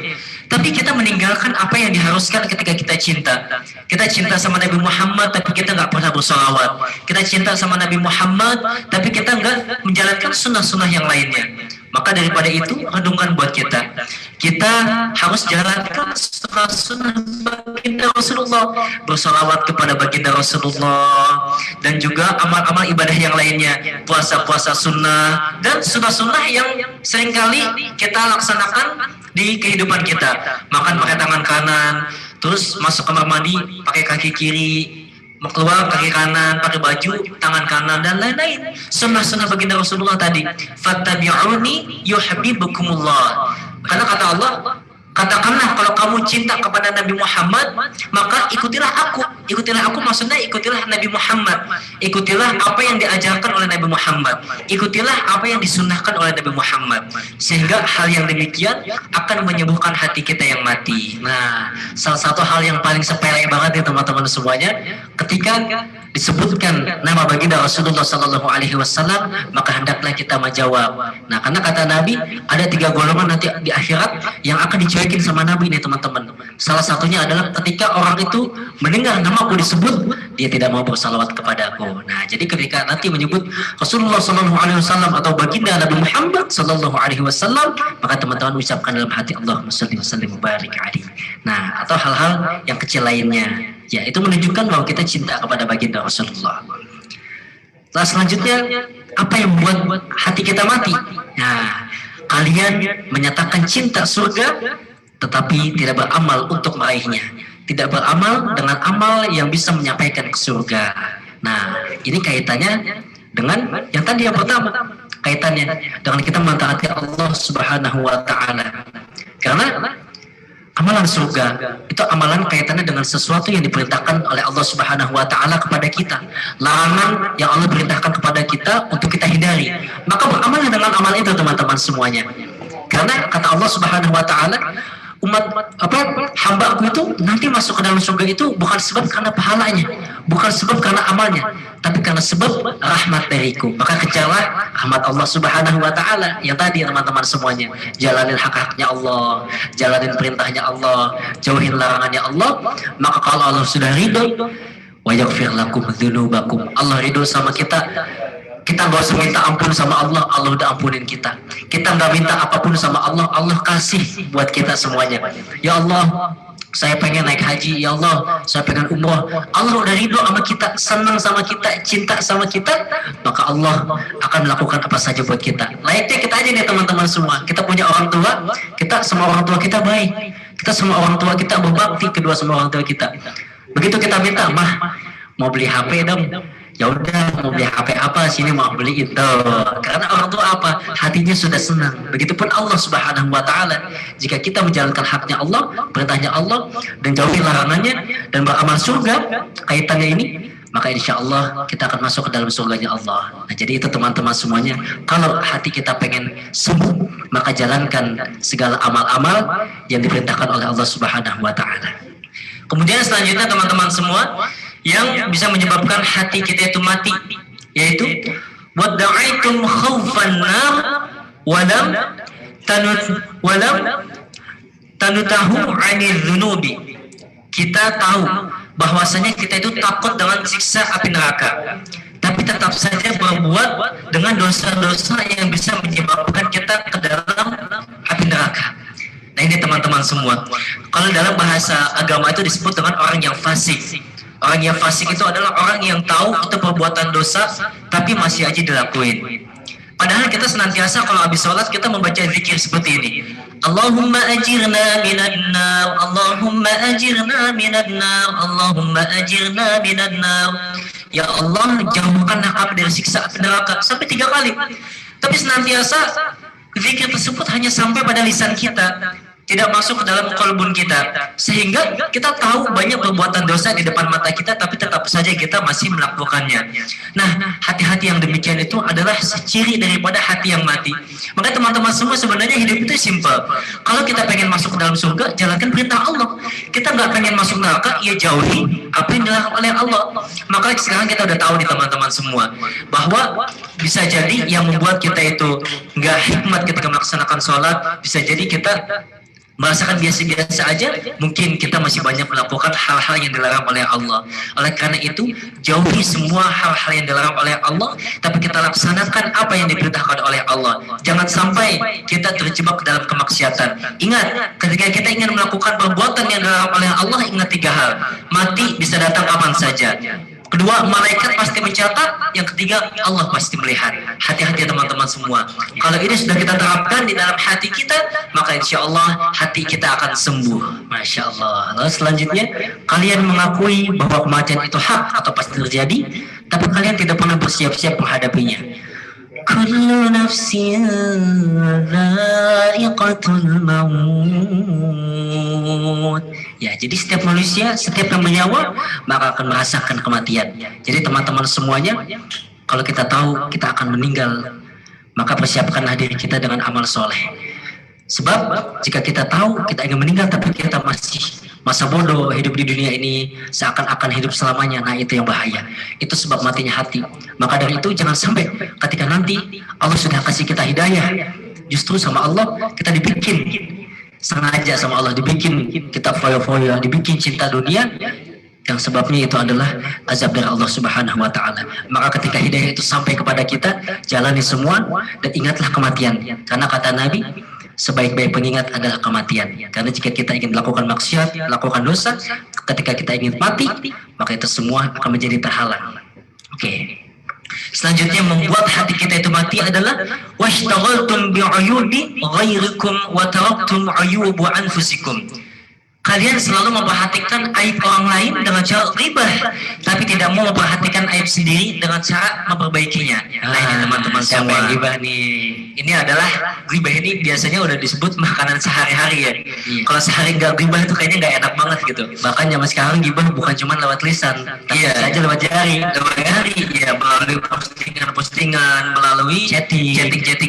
Tapi kita meninggalkan apa yang diharuskan ketika kita cinta. Kita cinta sama Nabi Muhammad, tapi kita nggak pernah bersolawat. Kita cinta sama Nabi Muhammad, tapi kita nggak menjalankan sunnah-sunnah yang lainnya. Maka daripada itu, renungkan buat kita. Kita harus jalankan sunnah-sunnah baginda Rasulullah, bersolawat kepada baginda Rasulullah, dan juga amal-amal ibadah yang lainnya, puasa-puasa sunnah, dan sunnah-sunnah yang seringkali kita laksanakan di kehidupan kita. Makan pakai tangan kanan, terus masuk kamar mandi pakai kaki kiri, mau keluar kaki kanan, pakai baju tangan kanan, dan lain-lain. Sunnah-sunnah baginda Rasulullah tadi. Fattabi'uni yuhibbukumullah. Karena kata Allah, katakanlah kalau kamu cinta kepada Nabi Muhammad, maka ikutilah aku. Ikutilah aku maksudnya ikutilah Nabi Muhammad. Ikutilah apa yang diajarkan oleh Nabi Muhammad. Ikutilah apa yang disunnahkan oleh Nabi Muhammad. Sehingga hal yang demikian akan menyembuhkan hati kita yang mati. Nah, salah satu hal yang paling sepele banget ya teman-teman semuanya, ketika disebutkan nama baginda Rasulullah Sallallahu Alaihi Wasallam, maka hendaklah kita menjawab. Nah, karena kata Nabi ada 3 golongan nanti di akhirat yang akan dicuekin sama Nabi nih teman-teman. Salah satunya adalah ketika orang itu mendengar namaku disebut, dia tidak mau bersalawat kepadaku. Nah, jadi ketika nanti menyebut Rasulullah Sallallahu Alaihi Wasallam atau baginda Nabi Muhammad Sallallahu Alaihi Wasallam, maka teman-teman ucapkan dalam hati Allahumma shalli wa sallim wa barik alaihi. Nah, atau hal-hal yang kecil lainnya. Ya, itu menunjukkan bahwa kita cinta kepada baginda Rasulullah. Nah, selanjutnya, apa yang membuat hati kita mati? Nah, kalian menyatakan cinta surga, tetapi tidak beramal untuk meraihnya. Tidak beramal dengan amal yang bisa menyampaikan ke surga. Nah, ini kaitannya dengan yang tadi yang pertama. Kaitannya dengan kita mentaati Allah Subhanahu wa Ta'ala. Karena amalan surga itu amalan kaitannya dengan sesuatu yang diperintahkan oleh Allah Subhanahu wa Ta'ala kepada kita, larangan yang Allah perintahkan kepada kita untuk kita hindari. Maka beramallah dengan amal itu teman-teman semuanya. Karena kata Allah Subhanahu wa Ta'ala, hamba aku itu nanti masuk ke dalam surga itu bukan sebab karena pahalanya, bukan sebab karena amalnya, tapi karena sebab rahmat dariku. Maka kejarlah rahmat Allah Subhanahu wa Ta'ala yang tadi teman-teman semuanya. Jalanin hak-haknya Allah, jalanin perintahnya Allah, jauhin larangannya Allah. Maka kalau Allah sudah ridho, wa yaghfir lakum dzunubakum, Allah ridho sama kita. Kita nggak usah minta ampun sama Allah, Allah udah ampunin kita. Kita nggak minta apapun sama Allah, Allah kasih buat kita semuanya. Ya Allah, saya pengen naik haji, ya Allah, saya pengen umroh. Allah udah ridho sama kita, senang sama kita, cinta sama kita, maka Allah akan melakukan apa saja buat kita. Layaknya kita aja nih teman-teman semua. Kita punya orang tua, kita sama orang tua kita baik. Kita sama orang tua kita berbakti kedua sama orang tua kita. Begitu kita minta, mah mau beli HP dong. Ya udah, mau beli HP apa, sini mau beli itu. Karena orang tua apa? Hatinya sudah senang. Begitupun Allah Subhanahu wa Ta'ala. Jika kita menjalankan haknya Allah, perintahnya Allah, dan jauhi larangannya, dan beramal surga, kaitannya ini, maka insya Allah kita akan masuk ke dalam surganya Allah. Nah, jadi itu teman-teman semuanya. Kalau hati kita pengen sembuh, maka jalankan segala amal-amal yang diperintahkan oleh Allah Subhanahu wa Ta'ala. Kemudian selanjutnya teman-teman semua, yang bisa menyebabkan hati kita itu mati, yaitu wadda'aitum khaufan nar walam tanutahu 'anil dzunubi. Kita tahu bahwasanya kita itu takut dengan siksa api neraka, tapi tetap saja berbuat dengan dosa-dosa yang bisa menyebabkan kita ke dalam api neraka. Nah, ini teman-teman semua, kalau dalam bahasa agama itu disebut dengan orang yang fasik. Orang yang fasik itu adalah orang yang tahu itu perbuatan dosa tapi masih aja dilakuin. Padahal kita senantiasa kalau habis sholat kita membaca zikir seperti ini. Allahumma ajirna minan nar, Allahumma ajirna minan nar, Allahumma ajirna minan nar. Ya Allah, jauhkanlah kami dari siksa neraka, sampai 3 kali. Tapi senantiasa zikir tersebut hanya sampai pada lisan kita, tidak masuk ke dalam kolbun kita, sehingga kita tahu banyak perbuatan dosa di depan mata kita, tapi tetap saja kita masih melakukannya. Nah, hati-hati yang demikian itu adalah ciri daripada hati yang mati. Maka teman-teman semua, sebenarnya hidup itu simpel. Kalau kita pengen masuk ke dalam surga, jalankan perintah Allah. Kita nggak pengen masuk neraka, ya jauhi apa yang dilakukan oleh Allah. Maka sekarang kita udah tahu nih teman-teman semua, bahwa bisa jadi yang membuat kita itu nggak hikmat ketika melaksanakan sholat, bisa jadi kita merasakan biasa-biasa aja, mungkin kita masih banyak melakukan hal-hal yang dilarang oleh Allah. Oleh karena itu, jauhi semua hal-hal yang dilarang oleh Allah, tapi kita laksanakan apa yang diperintahkan oleh Allah. Jangan sampai kita terjebak dalam kemaksiatan. Ingat, ketika kita ingin melakukan perbuatan yang dilarang oleh Allah, ingat 3 hal. Mati bisa datang kapan saja. Kedua, malaikat pasti mencatat. Yang ketiga, Allah pasti melihat. Hati-hati teman-teman semua. Kalau ini sudah kita terapkan di dalam hati kita, maka insya Allah hati kita akan sembuh. Masya Allah. Lalu selanjutnya, kalian mengakui bahwa kematian itu hak atau pasti terjadi, tapi kalian tidak pernah bersiap-siap menghadapinya. Kullu nafsin dha'iqatul maut. Ya, jadi setiap manusia, setiap yang bernyawa, maka akan merasakan kematian. Jadi teman-teman semuanya, kalau kita tahu kita akan meninggal, maka persiapkanlah diri kita dengan amal soleh. Sebab jika kita tahu kita ingin meninggal tapi kita masih masa bodoh hidup di dunia ini seakan-akan hidup selamanya, nah itu yang bahaya. Itu sebab matinya hati. Maka dari itu jangan sampai ketika nanti Allah sudah kasih kita hidayah, justru sama Allah kita dibikin sengaja, sama Allah dibikin kita foya-foya, dibikin cinta dunia, yang sebabnya itu adalah azab dari Allah Subhanahu wa taala. Maka ketika hidayah itu sampai kepada kita, jalani semua dan ingatlah kematian. Karena kata Nabi, sebaik-baik pengingat adalah kematian. Karena jika kita ingin melakukan maksiat, melakukan dosa, ketika kita ingin mati, maka itu semua akan menjadi terhalang. Oke. Selanjutnya, membuat hati kita itu mati adalah washtaghaltum bi'uyubi ghairikum wa taraktum uyubu anfusikum. Kalian selalu memperhatikan aib orang lain dengan cara ghibah, tapi tidak mau memperhatikan aib sendiri dengan cara memperbaikinya. Nah, ini teman-teman semua. Ghibah nih, ini adalah ghibah ini biasanya udah disebut makanan sehari-hari ya. Kalau sehari nggak ghibah itu kayaknya nggak enak banget gitu. Bahkan zaman sekarang ghibah bukan cuma lewat lisan, tapi saja lewat jari, ya melalui postingan, melalui chatting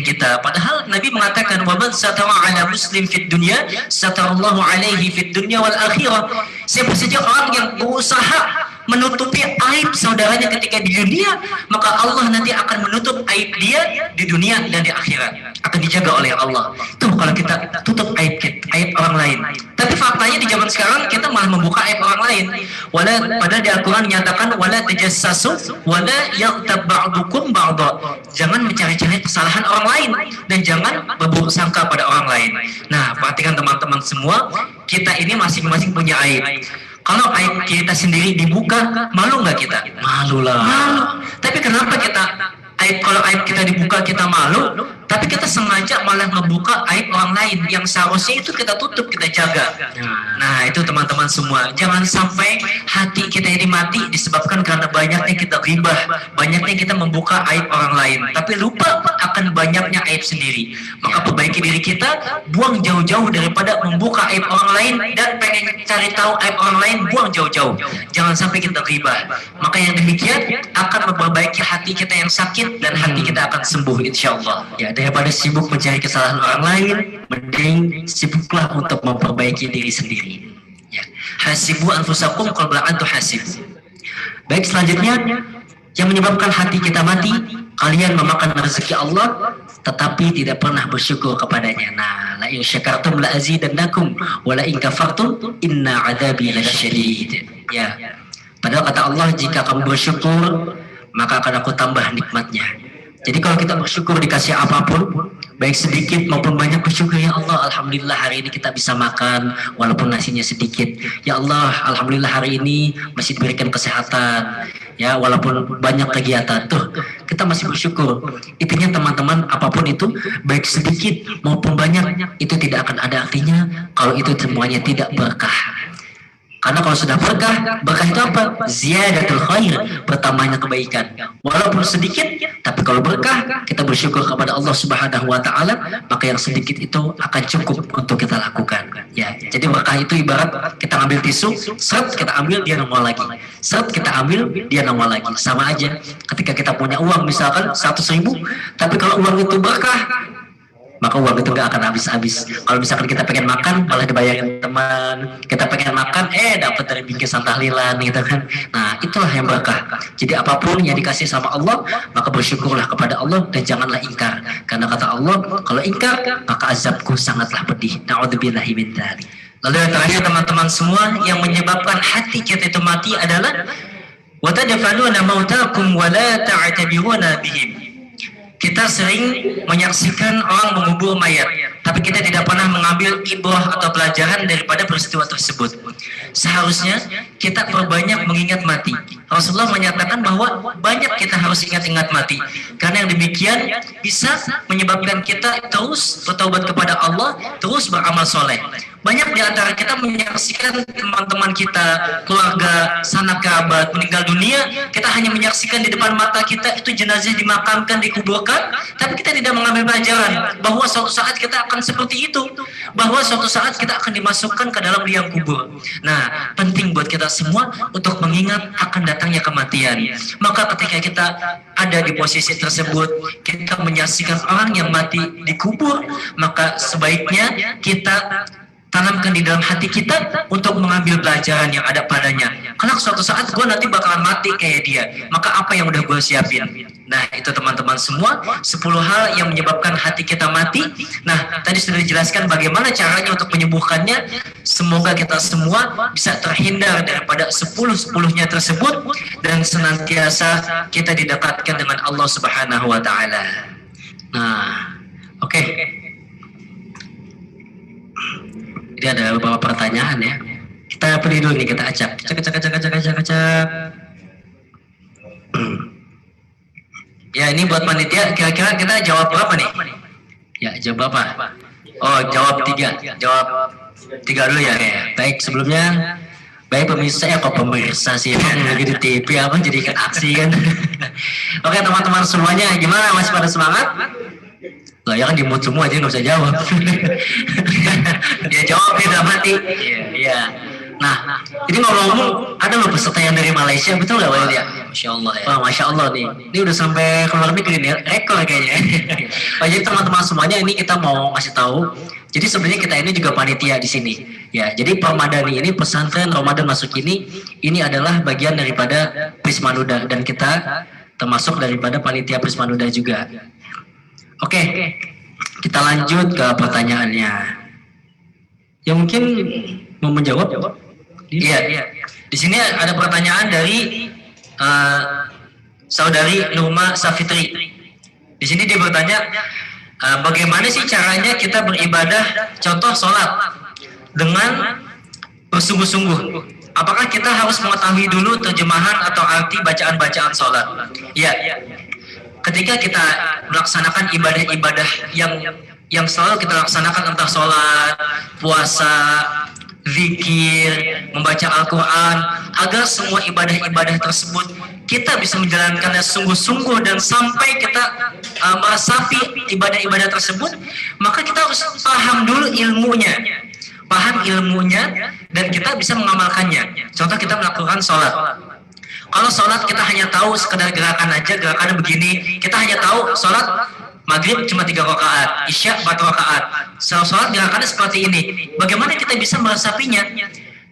kita. Padahal Nabi mengatakan, wa man satara ala muslim fid dunya satarallahu alaihi fid dunya wal akhirah. Siapa saja orang yang berusaha menutupi aib saudaranya ketika di dunia, maka Allah nanti akan menutup aib dia di dunia dan di akhirat. Akan dijaga oleh Allah. Tuh kalau kita tutup aib orang lain. Tapi faktanya di zaman sekarang kita malah membuka aib orang lain. Padahal di Al-Quran menyatakan wala tajassasu wala yaghtab ba'dukum ba'dha. Jangan mencari-cari kesalahan orang lain dan jangan berburuk sangka pada orang lain. Nah, perhatikan teman-teman semua, kita ini masing-masing punya aib. Kalau aib kita sendiri dibuka, malu nggak kita? Malu lah. Malu. Tapi kenapa kalau aib kita dibuka kita malu, tapi kita sengaja malah membuka aib orang lain yang seharusnya itu kita tutup, kita jaga. Nah, itu teman-teman semua, jangan sampai hati kita ini mati disebabkan karena banyaknya kita ghibah, banyaknya kita membuka aib orang lain, tapi lupa akan banyaknya aib sendiri. Maka perbaiki diri kita, buang jauh-jauh daripada membuka aib orang lain dan pengen cari tahu aib orang lain, buang jauh-jauh. Jangan sampai kita ghibah. Maka yang demikian akan memperbaiki hati kita yang sakit dan hati kita akan sembuh insyaallah. Ya, daripada sibuk mencari kesalahan orang lain, mending sibuklah untuk memperbaiki diri sendiri. Ya. Hasibu anfusakum qabla an tuhasibu. Baik, selanjutnya yang menyebabkan hati kita mati, kalian memakan rezeki Allah tetapi tidak pernah bersyukur kepadanya. Nah, la in syakartum la azidannakum wa la in kafartum inna adzabi lasyadid. Ya. Padahal kata Allah, jika kamu bersyukur maka akan aku tambah nikmatnya. Jadi kalau kita bersyukur dikasih apapun, baik sedikit maupun banyak, bersyukur, ya Allah, alhamdulillah hari ini kita bisa makan walaupun nasinya sedikit. Ya Allah, alhamdulillah hari ini masih diberikan kesehatan. Ya, walaupun banyak kegiatan tuh, kita masih bersyukur. Intinya teman-teman, apapun itu, baik sedikit maupun banyak, itu tidak akan ada artinya kalau itu semuanya tidak berkah. Karena kalau sudah berkah, berkah itu apa? Ziyadatul khair, bertambahnya kebaikan. Walaupun sedikit, tapi kalau berkah, kita bersyukur kepada Allah Subhanahu wa taala, maka yang sedikit itu akan cukup untuk kita lakukan. Ya, jadi berkah itu ibarat kita ambil tisu, seret kita ambil, dia nongol lagi. Seret kita ambil, dia nongol lagi. Sama aja. Ketika kita punya uang misalkan 100.000, tapi kalau uang itu berkah, maka uang itu nggak akan habis-habis. Kalau misalkan kita pengen makan, malah dibayarin teman. Kita pengen makan, dapat dari bingkisan tahlilan gitu kan. Nah, itulah yang berkah. Jadi apapun yang dikasih sama Allah, maka bersyukurlah kepada Allah dan janganlah ingkar. Karena kata Allah, kalau ingkar, maka azabku sangatlah pedih. Na'udzubillahi min dzalik. Lalu yang terakhir teman-teman semua, yang menyebabkan hati kita itu mati adalah wa tadfaluna mautakum wa la ta'tabiruna bihim. Kita sering menyaksikan orang mengubur mayat, tapi kita tidak pernah mengambil ibrah atau pelajaran daripada peristiwa tersebut. Seharusnya kita perbanyak mengingat mati. Rasulullah menyatakan bahwa banyak kita harus ingat-ingat mati, karena yang demikian bisa menyebabkan kita terus bertaubat kepada Allah, terus beramal soleh. Banyak di antara kita menyaksikan teman-teman kita, keluarga, sanak kerabat meninggal dunia, kita hanya menyaksikan di depan mata kita itu jenazah dimakamkan, dikuburkan, tapi kita tidak mengambil pelajaran bahwa suatu saat kita akan seperti itu, bahwa suatu saat kita akan dimasukkan ke dalam liang kubur. Nah, penting buat kita semua untuk mengingat akan datangnya kematian. Maka ketika kita ada di posisi tersebut, kita menyaksikan orang yang mati dikubur, maka sebaiknya kita tanamkan di dalam hati kita untuk mengambil pelajaran yang ada padanya. Karena suatu saat gue nanti bakalan mati kayak dia, maka apa yang udah gue siapin? Nah, itu teman-teman semua 10 hal yang menyebabkan hati kita mati. Nah, tadi sudah dijelaskan bagaimana caranya untuk menyembuhkannya. Semoga kita semua bisa terhindar daripada 10-10-nya tersebut dan senantiasa kita didekatkan dengan Allah Subhanahu wa taala. Nah, oke. Jadi ada beberapa pertanyaan ya. Kita pilih dulu nih, kita acak. Acak. Ya, ini buat panitia, kira-kira kita jawab berapa nih? Ya, jawab berapa? Oh, jawab 3. Jawab 3 dulu ya. Baik, sebelumnya, baik pemirsa, kok pemirsa sih, emang lagi di TV apa jadi kan aksi kan. Oke teman-teman semuanya, gimana, masih pada semangat? Lah ya kan dimut semua aja nggak bisa jawab. Dia jawab dia mati. Iya. Nah, ini ngomong-ngomong, ada loh peserta yang dari Malaysia, betul nggak Walid ya? Masya Allah ya. Wah, Masya Allah nih. Ini udah sampai keluar negeri nih, rekor kayaknya. Jadi teman-teman semuanya, ini kita mau ngasih tahu. Jadi sebenarnya kita ini juga panitia di sini. Ya, jadi Permadani ini, pesantren Ramadan Masuk ini adalah bagian daripada Prismanuda, dan kita termasuk daripada panitia Prismanuda juga. Oke, kita lanjut ke pertanyaannya. Ya mungkin mau menjawab? Iya. Di sini ada pertanyaan dari saudari Nurma Safitri. Di sini dia bertanya, bagaimana sih caranya kita beribadah, contoh sholat, dengan bersungguh-sungguh? Apakah kita harus mengetahui dulu terjemahan atau arti bacaan-bacaan sholat? Iya. Ketika kita melaksanakan ibadah-ibadah yang selalu kita laksanakan, entah sholat, puasa, zikir, membaca Al-Quran, agar semua ibadah-ibadah tersebut kita bisa menjalankannya sungguh-sungguh dan sampai kita meresapi ibadah-ibadah tersebut, maka kita harus paham dulu ilmunya, dan kita bisa mengamalkannya. Contoh, kita melakukan sholat. Kalau sholat kita hanya tahu sekedar gerakan aja, gerakannya begini, kita hanya tahu sholat maghrib cuma 3 rakaat, isya 4 rakaat. Sholat gerakannya seperti ini. Bagaimana kita bisa meresapinya?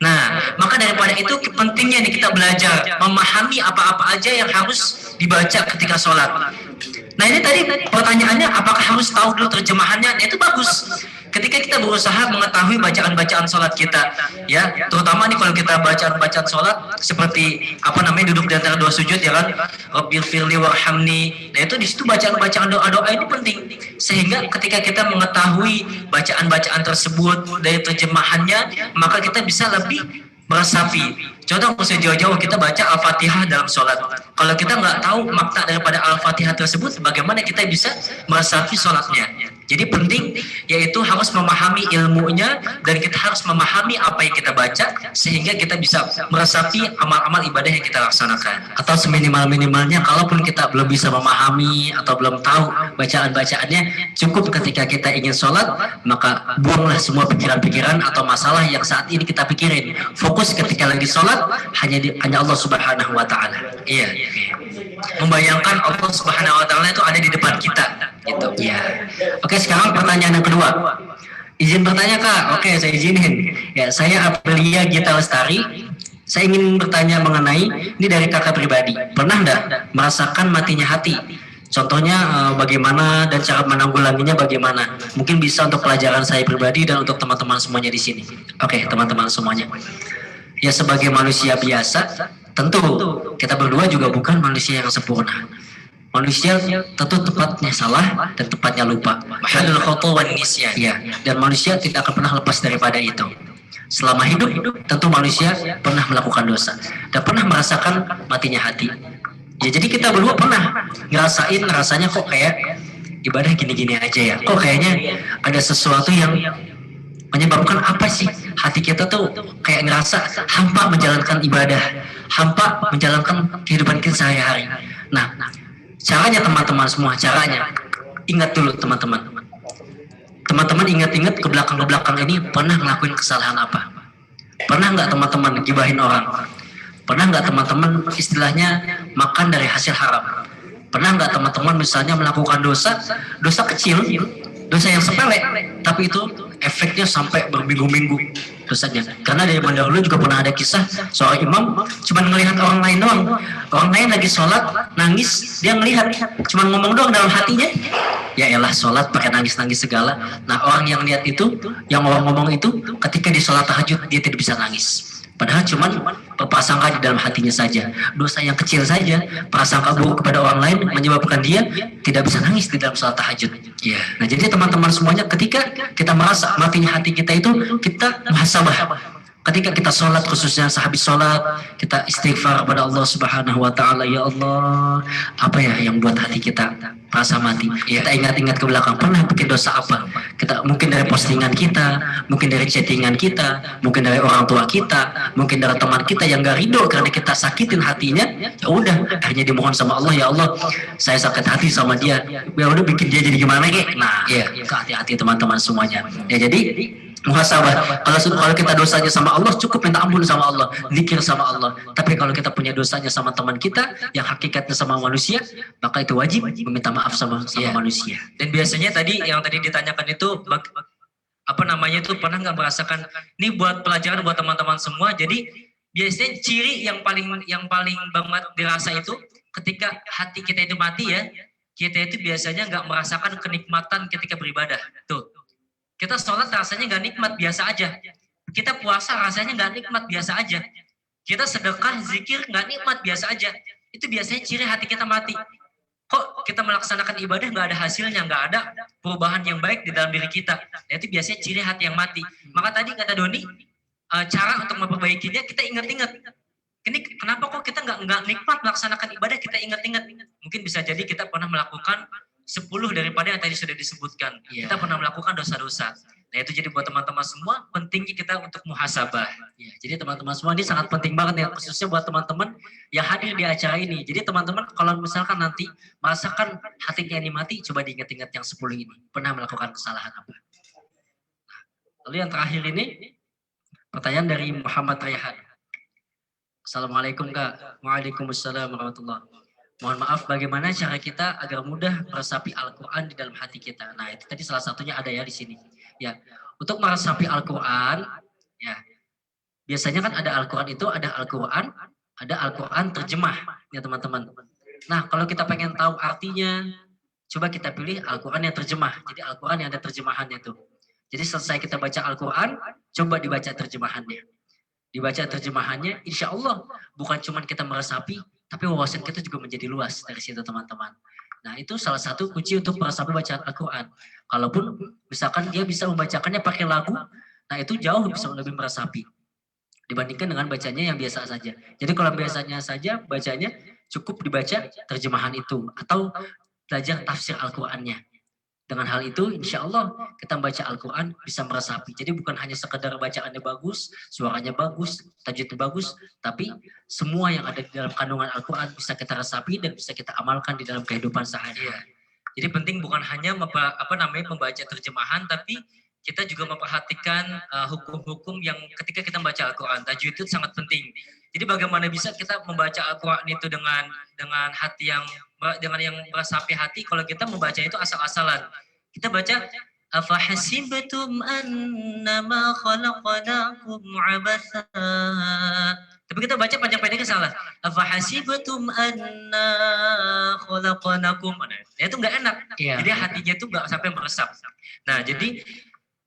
Nah, maka daripada itu pentingnya nih kita belajar memahami apa-apa aja yang harus dibaca ketika sholat. Nah, ini tadi pertanyaannya, apakah harus tahu dulu terjemahannya? Nah, itu bagus. ketika kita berusaha mengetahui bacaan-bacaan sholat kita, ya, terutama nih kalau kita bacaan-bacaan sholat seperti apa namanya duduk di antara dua sujud, ya kan, Rabbighfirli warhamni. Nah itu di situ bacaan-bacaan doa-doa ini penting, sehingga ketika kita mengetahui bacaan-bacaan tersebut dari terjemahannya, maka kita bisa lebih meresapi. Contoh maksud jauh-jauh kita baca Al-Fatihah dalam sholat. Kalau kita nggak tahu makna daripada Al-Fatihah tersebut, bagaimana kita bisa meresapi sholatnya? Jadi penting yaitu harus memahami ilmunya dan kita harus memahami apa yang kita baca sehingga kita bisa meresapi amal-amal ibadah yang kita laksanakan. Atau seminimal-minimalnya kalaupun kita belum bisa memahami atau belum tahu bacaan-bacaannya, cukup ketika kita ingin sholat maka buanglah semua pikiran-pikiran atau masalah yang saat ini kita pikirin. Fokus ketika lagi sholat hanya Allah Subhanahu wa taala. Iya. Membayangkan Allah Subhanahu wa taala itu ada di depan kita gitu. Iya. Oke, sekarang pertanyaan yang kedua. Izin bertanya Kak. Oke, saya izinin. Ya, saya Aprilia Gita Lestari. Saya ingin bertanya mengenai ini dari kakak pribadi. Pernah enggak merasakan matinya hati? Contohnya bagaimana dan cara menanggulanginya bagaimana? Mungkin bisa untuk pelajaran saya pribadi dan untuk teman-teman semuanya di sini. Oke, teman-teman semuanya. Ya sebagai manusia biasa, tentu kita berdua juga bukan manusia yang sempurna. Manusia tentu tempatnya salah dan tempatnya lupa. Mahadul khata wan nisyan. Ya, dan manusia tidak akan pernah lepas daripada itu. Selama hidup tentu manusia pernah melakukan dosa dan pernah merasakan matinya hati. Ya, jadi kita berdua pernah rasanya kok kayak ibadah gini-gini aja ya. Kok kayaknya ada sesuatu yang menyebabkan apa sih hati kita tuh kayak ngerasa hampa menjalankan ibadah, hampa menjalankan kehidupan kita sehari-hari. Nah, caranya teman-teman semua, caranya ingat dulu teman-teman. Teman-teman ingat-ingat ke belakang ini pernah ngelakuin kesalahan apa? Pernah nggak teman-teman gibahin orang? Pernah nggak teman-teman istilahnya makan dari hasil haram? Pernah nggak teman-teman misalnya melakukan dosa kecil, dosa yang sepele, tapi itu efeknya sampai berminggu-minggu dosanya. Karena dari dahulu juga pernah ada kisah seorang imam cuma ngelihat orang lain doang. Orang lain lagi sholat nangis, dia ngelihat, cuma ngomong doang dalam hatinya, ya elah sholat pakai nangis-nangis segala. Nah orang yang lihat itu, yang orang ngomong itu, ketika di sholat tahajud dia tidak bisa nangis. Padahal cuma berprasangka di dalam hatinya saja. Dosa yang kecil saja, prasangka buruk kepada orang lain menyebabkan dia tidak bisa nangis di dalam salat tahajud. Ya. Nah, jadi teman-teman semuanya ketika kita merasa matinya hati kita itu, kita muhasabah. Ketika kita sholat, khususnya sehabis sholat, kita istighfar kepada Allah Subhanahu wa taala, ya Allah, apa ya yang buat hati kita merasa mati? Ya, kita ingat-ingat ke belakang, pernah bikin dosa apa? Kita mungkin dari postingan kita, mungkin dari chattingan kita, mungkin dari orang tua kita, mungkin dari teman kita yang gak ridho karena kita sakitin hatinya. Ya udah, akhirnya dimohon sama Allah, ya Allah, saya sakit hati sama dia. Ya udah, bikin dia jadi gimana kek? Nah, ya, hati-hati teman-teman semuanya. Ya, jadi muhasabah. Kalau kita dosanya sama Allah, cukup minta ampun sama Allah, zikir sama Allah. Tapi kalau kita punya dosanya sama teman kita yang hakikatnya sama manusia, maka itu wajib meminta maaf sama manusia. Dan biasanya tadi yang tadi ditanyakan itu apa namanya itu, pernah nggak merasakan, ini buat pelajaran buat teman-teman semua. Jadi biasanya ciri yang paling banget dirasa itu ketika hati kita itu mati, ya, kita itu biasanya nggak merasakan kenikmatan ketika beribadah. Tuh, kita sholat rasanya nggak nikmat, biasa aja. Kita puasa rasanya nggak nikmat, biasa aja. Kita sedekah, zikir nggak nikmat, biasa aja. Itu biasanya ciri hati kita mati. Kok kita melaksanakan ibadah nggak ada hasilnya, nggak ada perubahan yang baik di dalam diri kita. Nah, itu biasanya ciri hati yang mati. Maka tadi kata Doni, cara untuk memperbaikinya kita ingat-ingat. Ini kenapa kok kita nggak nikmat melaksanakan ibadah, kita ingat-ingat. Mungkin bisa jadi kita pernah melakukan 10 daripada yang tadi sudah disebutkan. Kita pernah melakukan dosa-dosa. Nah, itu jadi buat teman-teman semua pentingnya kita untuk muhasabah. Ya, jadi teman-teman semua ini sangat penting banget ya, khususnya buat teman-teman yang hadir di acara ini. Jadi teman-teman kalau misalkan nanti merasakan hatinya ini mati, coba diingat-ingat yang 10 ini. Pernah melakukan kesalahan apa? Nah, lalu yang terakhir ini, pertanyaan dari Muhammad Rayhan. Assalamualaikum Kak. Waalaikumsalam warahmatullahi. Mohon maaf, bagaimana cara kita agar mudah meresapi Al-Quran di dalam hati kita? Nah, itu tadi salah satunya ada ya di sini. Ya, untuk meresapi Al-Quran, ya, biasanya kan ada Al-Quran itu, ada Al-Quran, ada Al-Quran terjemah, ya teman-teman. Nah, kalau kita pengen tahu artinya, coba kita pilih Al-Quran yang terjemah. Jadi Al-Quran yang ada terjemahannya tuh. Jadi selesai kita baca Al-Quran, coba dibaca terjemahannya. Dibaca terjemahannya, insya Allah bukan cuma kita meresapi, tapi wawasan kita juga menjadi luas dari situ teman-teman. Nah itu salah satu kunci untuk meresapi bacaan Al-Quran. Kalaupun misalkan dia bisa membacakannya pakai lagu, nah itu jauh bisa lebih meresapi dibandingkan dengan bacanya yang biasa saja. Jadi kalau biasanya saja bacanya cukup dibaca terjemahan itu atau belajar tafsir Al-Qurannya. Dengan hal itu, insya Allah kita membaca Al-Quran bisa meresapi. Jadi bukan hanya sekedar bacaannya bagus, suaranya bagus, tajwidnya bagus, tapi semua yang ada di dalam kandungan Al-Quran bisa kita resapi dan bisa kita amalkan di dalam kehidupan sehari-hari. Jadi penting bukan hanya membaca terjemahan, tapi kita juga memperhatikan hukum-hukum yang ketika kita membaca Al-Quran. Tajwid itu sangat penting. Jadi bagaimana bisa kita membaca Al-Quran itu dengan hati yang meresapi hati kalau kita membaca itu asal-asalan. Kita baca afahasibtum annama khalaqnakum abatha. Tapi kita baca panjang-panjangnya salah. Afahasibtum anna khalaqnakum. Nah, itu enggak enak. Iya. Jadi hatinya itu enggak sampai meresap. Nah, jadi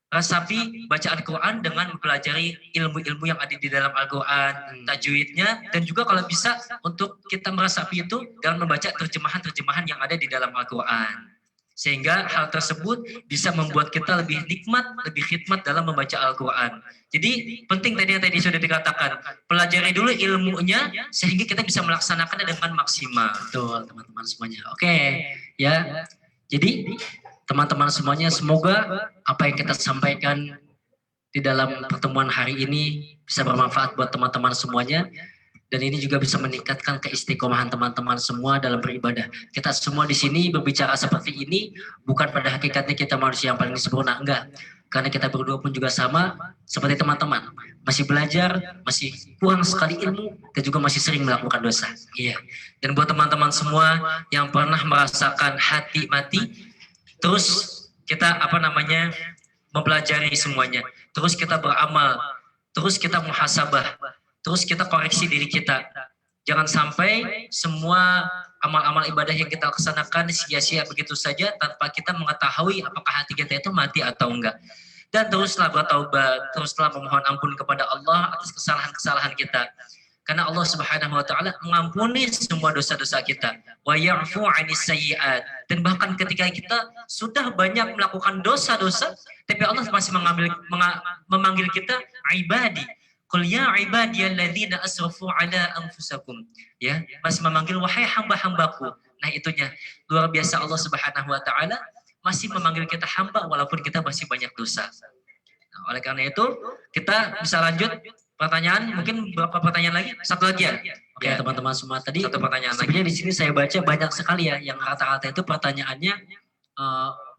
resapi baca Al-Quran dengan mempelajari ilmu-ilmu yang ada di dalam Al-Quran, tajwidnya, dan juga kalau bisa untuk kita meresapi itu dengan membaca terjemahan-terjemahan yang ada di dalam Al-Quran. Sehingga hal tersebut bisa membuat kita lebih nikmat, lebih khidmat dalam membaca Al-Quran. Jadi penting tadi yang tadi sudah dikatakan, pelajari dulu ilmunya sehingga kita bisa melaksanakannya dengan maksimal. Betul teman-teman semuanya. Oke, ya. Jadi teman-teman semuanya, semoga apa yang kita sampaikan di dalam pertemuan hari ini bisa bermanfaat buat teman-teman semuanya. Dan ini juga bisa meningkatkan keistiqomahan teman-teman semua dalam beribadah. Kita semua di sini berbicara seperti ini, bukan pada hakikatnya kita manusia yang paling sempurna, enggak. Karena kita berdua pun juga sama, seperti teman-teman. Masih belajar, masih kurang sekali ilmu, dan juga masih sering melakukan dosa. Iya. Dan buat teman-teman semua yang pernah merasakan hati mati, terus kita mempelajari semuanya, terus kita beramal, terus kita muhasabah, terus kita koreksi diri kita. Jangan sampai semua amal-amal ibadah yang kita laksanakan sia-sia begitu saja tanpa kita mengetahui apakah hati kita itu mati atau enggak. Dan teruslah bertaubat, teruslah memohon ampun kepada Allah atas kesalahan-kesalahan kita. Karena Allah Subhanahu wa taala mengampuni semua dosa-dosa kita. Wa ya'fu 'anis sayyi'at. Dan bahkan ketika kita sudah banyak melakukan dosa-dosa, tapi Allah masih memanggil kita ibadi. Qul ya ibadiyalladzina asrafu 'ala anfusakum. Ya, masih memanggil wahai hamba-hambaku. Nah, itunya luar biasa Allah Subhanahu wa taala masih memanggil kita hamba walaupun kita masih banyak dosa. Nah, oleh karena itu, kita bisa lanjut pertanyaan, mungkin beberapa pertanyaan lagi, satu lagi ya. Oke, teman-teman semua, tadi satu pertanyaan lagi. Sebenarnya di sini saya baca banyak sekali ya yang rata-rata itu pertanyaannya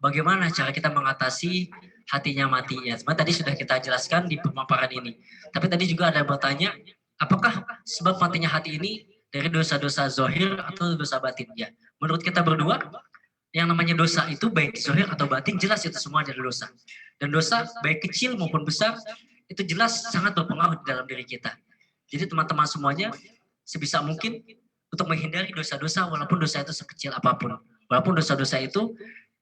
bagaimana cara kita mengatasi hatinya mati ya. Sebenarnya tadi sudah kita jelaskan di pemaparan ini. Tapi tadi juga ada bertanya, apakah sebab matinya hati ini dari dosa-dosa zahir atau dosa batin? Ya, menurut kita berdua, yang namanya dosa itu baik zahir atau batin jelas itu semua dari dosa. Dan dosa baik kecil maupun besar itu jelas sangat berpengaruh di dalam diri kita. Jadi teman-teman semuanya sebisa mungkin untuk menghindari dosa-dosa walaupun dosa itu sekecil apapun. Walaupun dosa-dosa itu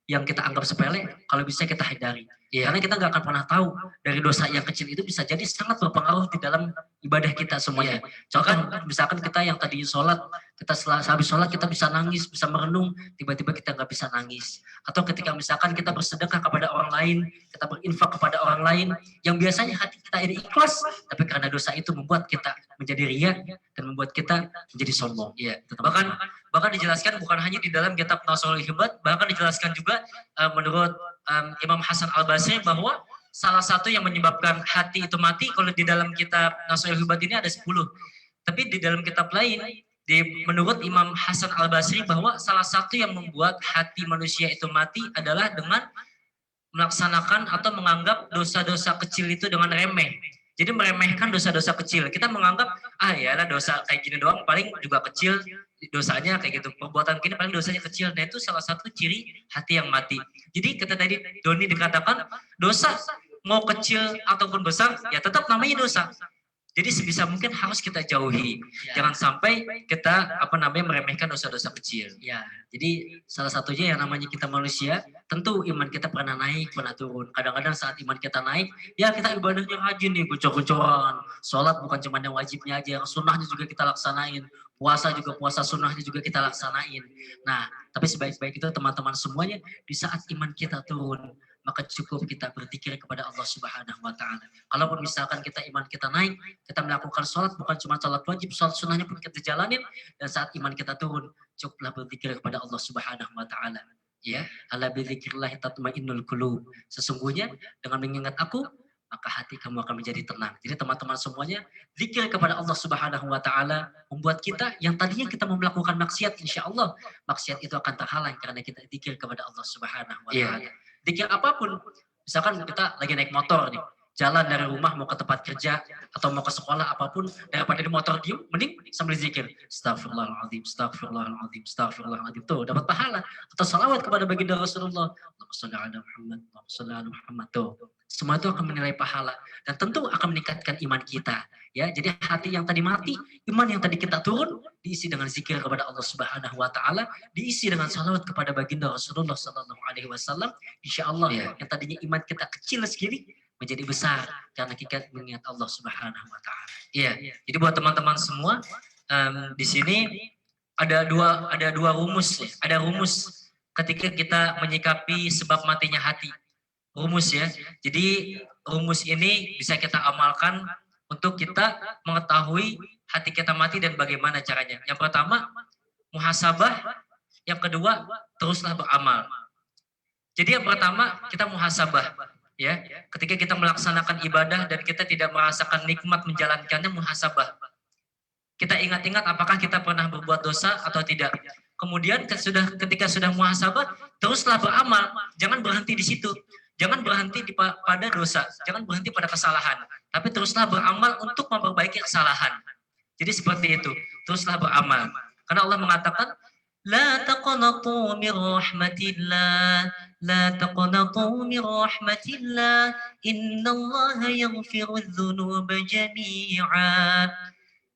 yang kita anggap sepele, kalau bisa kita hindari. Ya, karena kita nggak akan pernah tahu dari dosa yang kecil itu bisa jadi sangat berpengaruh di dalam ibadah kita semuanya. Contoh, misalkan kita yang tadi sholat, kita habis sholat kita bisa nangis, bisa merenung, tiba-tiba kita nggak bisa nangis. Atau ketika misalkan kita bersedekah kepada orang lain, kita berinfak kepada orang lain, yang biasanya hati kita ini ikhlas, tapi karena dosa itu membuat kita menjadi riya dan membuat kita menjadi sombong. Ya, bahkan dijelaskan bukan hanya di dalam kitab Nasolul Hibat, bahkan dijelaskan juga menurut Imam Hasan Al-Basri bahwa salah satu yang menyebabkan hati itu mati, kalau di dalam kitab Nasolul Hibat ini ada 10. Tapi di dalam kitab lain, menurut Imam Hasan Al-Basri bahwa salah satu yang membuat hati manusia itu mati adalah dengan melaksanakan atau menganggap dosa-dosa kecil itu dengan remeh. Jadi meremehkan dosa-dosa kecil. Kita menganggap, yalah dosa kayak gini doang, paling juga kecil dosanya kayak gitu. Perbuatan gini paling dosanya kecil. Nah itu salah satu ciri hati yang mati. Jadi kata tadi Doni dikatakan, dosa mau kecil ataupun besar, ya tetap namanya dosa. Jadi sebisa mungkin harus kita jauhi. Jangan sampai kita meremehkan dosa-dosa kecil. Ya. Jadi salah satunya yang namanya kita manusia, tentu iman kita pernah naik, pernah turun. Kadang-kadang saat iman kita naik, ya kita ibadahnya rajin nih, gocor-gocoran. Sholat bukan cuma yang wajibnya aja, yang sunnahnya juga kita laksanain. Puasa juga, puasa sunnahnya juga kita laksanain. Nah, tapi sebaik-baik itu teman-teman semuanya, di saat iman kita turun, maka cukup kita berzikir kepada Allah Subhanahu wa Ta'ala. Kalaupun misalkan iman kita naik, kita melakukan sholat, bukan cuma sholat wajib, sholat sunnahnya pun kita jalanin, dan saat iman kita turun, cukuplah berzikir kepada Allah Subhanahu wa Ta'ala. Ya, ala bidzikrillah tatmainnul qulub. Sesungguhnya dengan mengingat aku, maka hati kamu akan menjadi tenang. Jadi teman-teman semuanya, zikir kepada Allah Subhanahu wa Ta'ala membuat kita yang tadinya kita mau melakukan maksiat, insya Allah maksiat itu akan terhalang karena kita zikir kepada Allah Subhanahu wa Ta'ala. Zikir apapun, misalkan kita lagi naik motor nih, jalan dari rumah mau ke tempat kerja atau mau ke sekolah apapun, daripada di motor diem, mending sambil zikir. Astagfirullahaladzim, astagfirullahaladzim, astagfirullahaladzim. Tuh, dapat pahala. Atau salawat kepada baginda Rasulullah. Allahumma sholli ala Muhammad, Allahumma sholli ala Muhammad. Tuh, semua itu akan menilai pahala. Dan tentu akan meningkatkan iman kita. Ya, jadi hati yang tadi mati, iman yang tadi kita turun, diisi dengan zikir kepada Allah Subhanahu wa Ta'ala, diisi dengan salawat kepada baginda Rasulullah Sallallahu Alaihi Wasallam. Insya Allah yang tadinya iman kita kecil segini, menjadi besar karena kita mengingat Allah Subhanahu wa Ta'ala. Iya. Jadi buat teman-teman semua di sini ada dua rumus ya. Ada rumus ketika kita menyikapi sebab matinya hati. Rumus ya. Jadi rumus ini bisa kita amalkan untuk kita mengetahui hati kita mati dan bagaimana caranya. Yang pertama muhasabah, yang kedua teruslah beramal. Jadi yang pertama kita muhasabah. Ya, ketika kita melaksanakan ibadah dan kita tidak merasakan nikmat menjalankannya, muhasabah. Kita ingat-ingat apakah kita pernah berbuat dosa atau tidak. Kemudian ketika sudah muhasabah, teruslah beramal. Jangan berhenti di situ. Jangan berhenti pada dosa. Jangan berhenti pada kesalahan. Tapi teruslah beramal untuk memperbaiki kesalahan. Jadi seperti itu. Teruslah beramal. Karena Allah mengatakan, La taqnatu min rahmatillah, la taqnatu min rahmatillah, innallaha yaghfirudz dzunuba jami'a.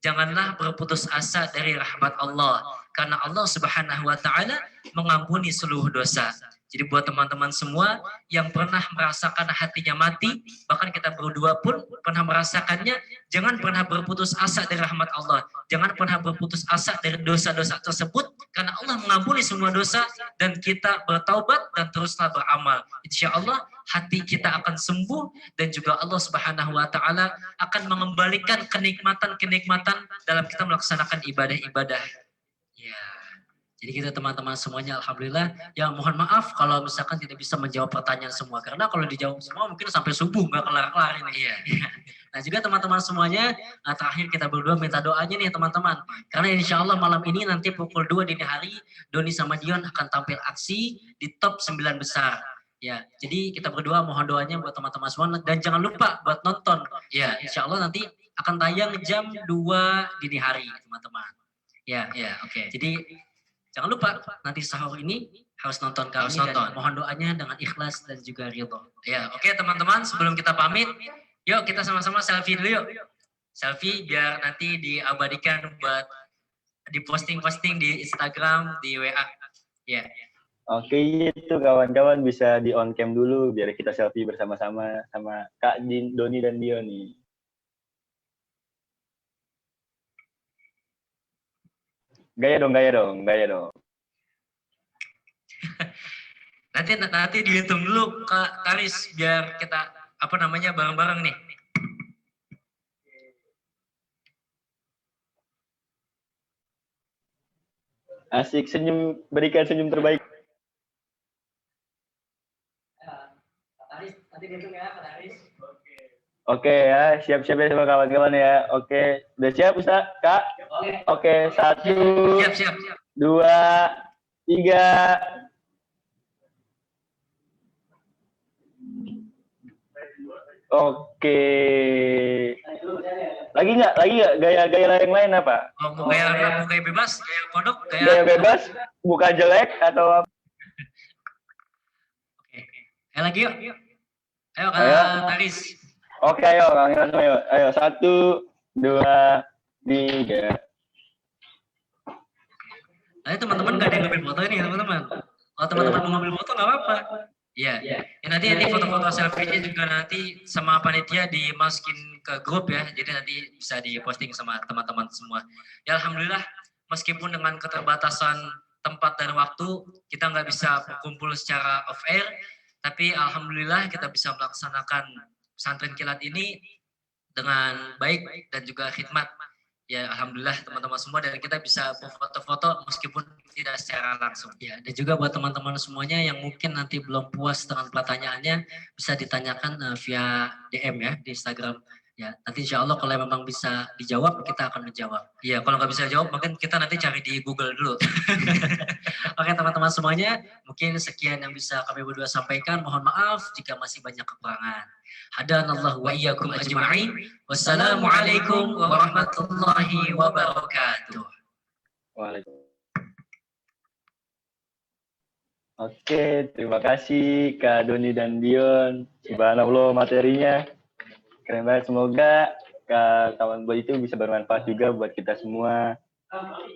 Janganlah berputus asa dari rahmat Allah, karena Allah Subhanahu wa Ta'ala mengampuni seluruh dosa. Jadi buat teman-teman semua yang pernah merasakan hatinya mati, bahkan kita berdua pun pernah merasakannya, jangan pernah berputus asa dari rahmat Allah. Jangan pernah berputus asa dari dosa-dosa tersebut, karena Allah mengampuni semua dosa, dan kita bertaubat dan teruslah beramal. Insya Allah hati kita akan sembuh, dan juga Allah Subhanahu wa Ta'ala akan mengembalikan kenikmatan-kenikmatan dalam kita melaksanakan ibadah-ibadah. Ya. Jadi kita teman-teman semuanya alhamdulillah, ya mohon maaf kalau misalkan tidak bisa menjawab pertanyaan semua, karena kalau dijawab semua mungkin sampai subuh nggak kelar-kelar ini. Iya. Nah juga teman-teman semuanya, terakhir kita berdua minta doanya nih teman-teman, karena insya Allah malam ini nanti pukul 2 dini hari Doni sama Dion akan tampil aksi di top 9 besar. Ya, jadi kita berdua mohon doanya buat teman-teman semua, dan jangan lupa buat nonton. Ya, insya Allah nanti akan tayang jam 2 dini hari teman-teman. Ya, oke. Jadi jangan lupa nanti sahur ini harus nonton kami, dan mohon doanya dengan ikhlas dan juga ridho. Ya, oke teman-teman, sebelum kita pamit, yuk kita sama-sama selfie dulu yuk. Selfie biar nanti diabadikan buat diposting-posting di Instagram, di WA. Ya. Oke, itu kawan-kawan bisa di on cam dulu biar kita selfie bersama-sama sama Kak Doni dan Dion nih. Gaya dong. Nanti dihitung dulu Kak Taris biar kita bareng-bareng nih. Asik, berikan senyum terbaik. Kak Taris, nanti dihitung ya Kak Taris. Oke ya, siap-siap ya sama kawan-kawan ya. Oke, udah siap Ustaz? Kak? Oke, 1, Siap. 2, 3. Oke. Lagi nggak gaya yang lain apa? Mau gaya bebas, gaya kodok, gaya bebas, buka jelek atau apa? Oke. Lagi yuk. Ayo Kak Taris. Oke, ayo. Ayo, 1, 2, 3. Nah, teman-teman nggak ada yang ngambil foto ini, teman-teman. Kalau teman-teman mau ngambil foto nggak apa-apa. Iya. Ya, nanti foto-foto selfie-nya juga nanti sama panitia dimasukin ke grup ya. Jadi nanti bisa diposting sama teman-teman semua. Ya alhamdulillah, meskipun dengan keterbatasan tempat dan waktu, kita nggak bisa berkumpul secara off air, tapi alhamdulillah kita bisa melaksanakan pesantren kilat ini dengan baik dan juga khidmat. Ya alhamdulillah teman-teman semua, dan kita bisa foto-foto meskipun tidak secara langsung. Ya, dan juga buat teman-teman semuanya yang mungkin nanti belum puas dengan pertanyaannya, bisa ditanyakan via DM ya di Instagram. Ya, nanti insya Allah kalau memang bisa dijawab, kita akan menjawab. Ya, kalau nggak bisa jawab, mungkin kita nanti cari di Google dulu. Oke teman-teman semuanya, mungkin sekian yang bisa kami berdua sampaikan. Mohon maaf jika masih banyak kekurangan. Hadanallahu wa iyyakum ajma'in. Wassalamualaikum warahmatullahi wabarakatuh. Waalaikumsalam. Oke, terima kasih Kak Doni dan Dion. Subhanallah materinya keren banget. Semoga kawan buat itu bisa bermanfaat juga buat kita semua.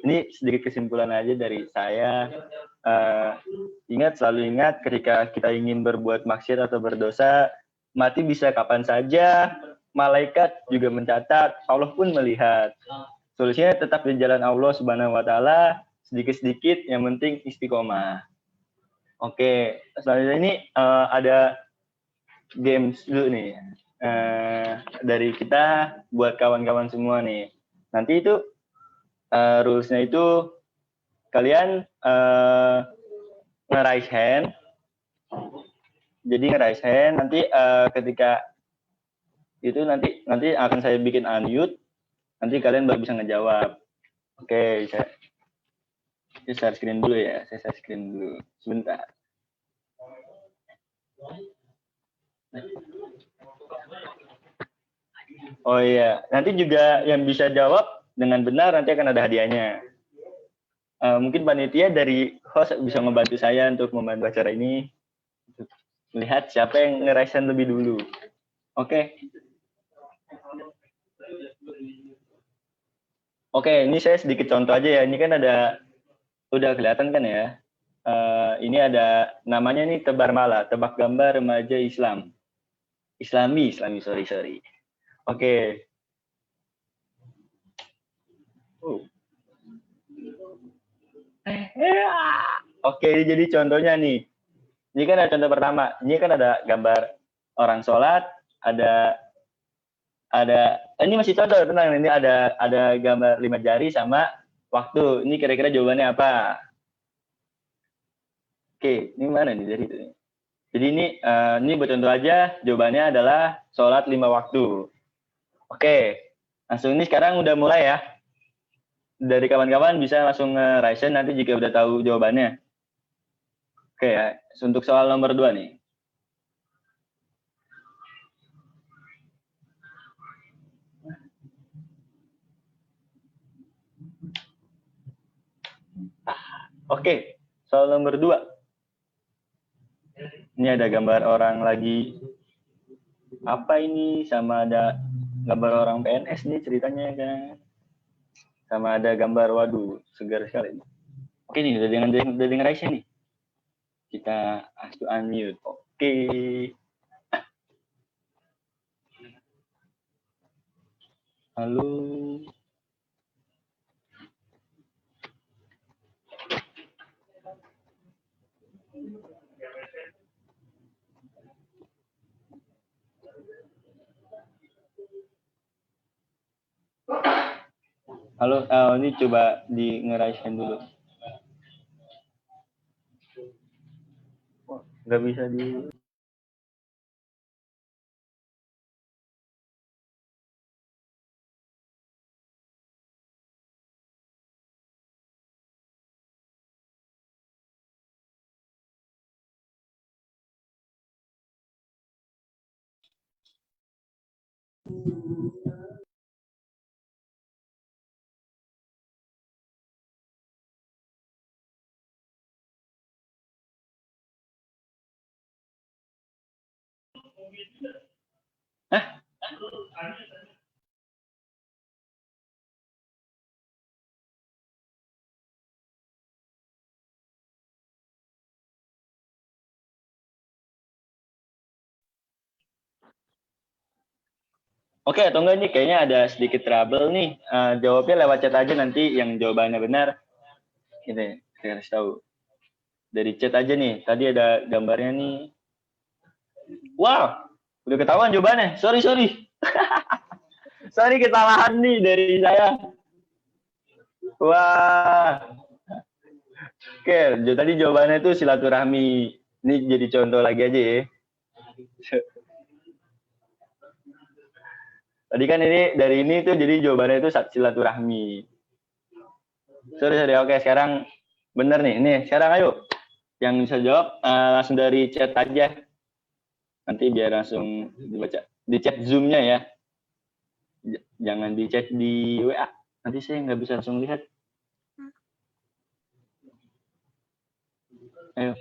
Ini sedikit kesimpulan aja dari saya. Selalu ingat ketika kita ingin berbuat maksiat atau berdosa, mati bisa kapan saja, malaikat juga mencatat, Allah pun melihat. Solusinya tetap di jalan Allah Subhanahu wa taala, sedikit-sedikit yang penting istiqomah. Oke, selanjutnya ini ada games dulu nih. Dari kita buat kawan-kawan semua nih. Nanti itu rules-nya itu kalian nge-raise hand. Jadi nge-raise hand nanti ketika itu nanti akan saya bikin unmute. Nanti kalian baru bisa ngejawab. Oke, saya share screen dulu ya. Saya share screen dulu sebentar. Oh iya, nanti juga yang bisa jawab dengan benar nanti akan ada hadiahnya. Mungkin panitia dari host bisa membantu saya untuk membantu acara ini, untuk melihat siapa yang ngerasain lebih dulu. Oke. Oke, ini saya sedikit contoh aja ya. Ini kan udah kelihatan kan ya. Ini ada namanya nih Tebar Mala, tebak gambar remaja Islam. Islami, sorry. Oke. Oke, jadi contohnya nih. Ini kan ada contoh pertama. Ini kan ada gambar orang sholat, ada ini masih contoh, tenang. Ini ada gambar 5 jari sama waktu. Ini kira-kira jawabannya apa? Oke, ini mana nih dari itu? Jadi ini buat contoh aja, jawabannya adalah sholat 5 waktu. Oke, langsung ini sekarang udah mulai ya. Dari kawan-kawan bisa langsung nge-raise nanti jika udah tahu jawabannya. Oke ya, untuk soal nomor 2 nih. Oke, soal nomor 2. Ini ada gambar orang lagi apa ini, sama ada gambar orang PNS nih ceritanya kan. Sama ada gambar, waduh, segar sekali. Oke nih, udah dengar Aisyah nih. Kita ask to unmute. Oke. Halo. Halo, ini coba di nge-raise hand dulu. Nggak bisa di... Hah? Oke, atau enggak nih kayaknya ada sedikit trouble nih. Jawabnya lewat chat aja nanti yang jawabannya benar. Ini saya kasih tahu. Dari chat aja nih. Tadi ada gambarnya nih. Wow, udah ketahuan jawabannya. Sorry. Sorry kesalahan nih dari saya. Wah. Oke, tadi jawabannya itu silaturahmi. Ini jadi contoh lagi aja ya. Tadi kan ini dari ini tuh jadi jawabannya itu silaturahmi. Sorry. Oke, sekarang bener nih. Nih, sekarang ayo. Yang bisa jawab langsung dari chat aja. Nanti biar langsung dibaca. Di chat Zoom-nya ya. Jangan di chat di WA. Nanti saya nggak bisa langsung lihat. Ayo.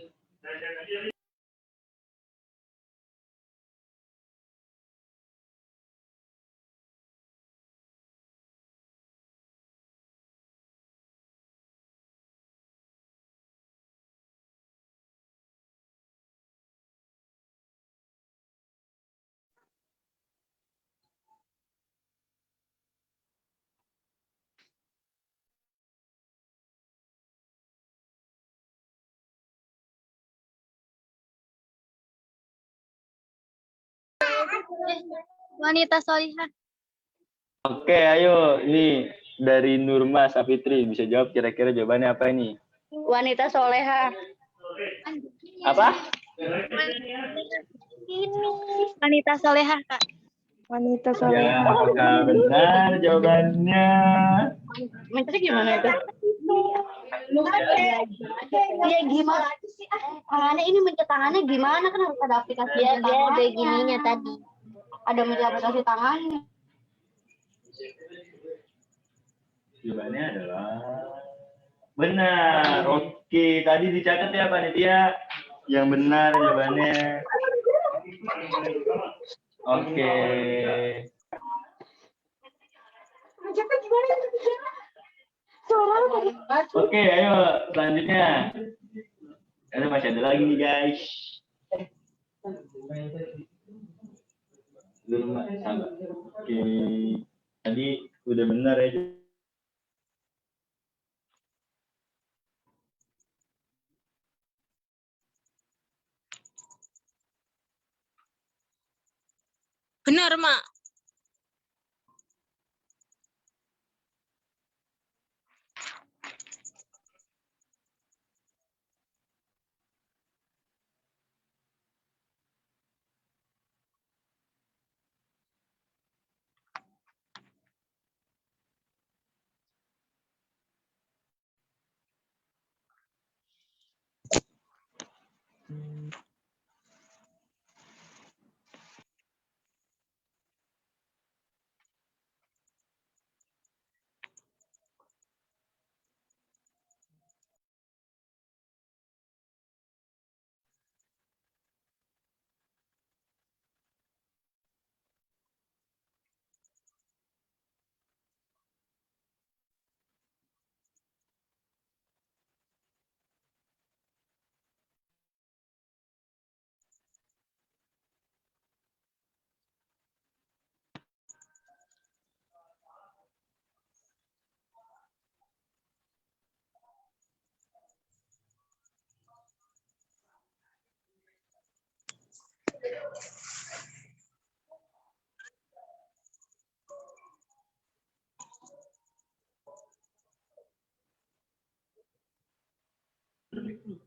Wanita solihah. Oke, ayo. Ini dari Nurma Safitri. Bisa jawab kira-kira jawabannya apa ini? Wanita soleha. Apa? Ini wanita soleha, Kak. Wanita Ya, soleha. apakah benar jawabannya? Maksudnya gimana itu? Ya gimana sih? Tangannya ini mencet tangannya gimana, kan harus ada aplikasi ya, dia ada gininya tadi. Ada mencet aplikasi tangannya. Jawabannya adalah benar. Oke, tadi dicatat ya panitia. Yang benar jawabannya. Oke. Oke, ayo selanjutnya. Ada masih ada lagi nih guys. Belum sama. Oke. Tadi udah benar ya. Benar, Mak.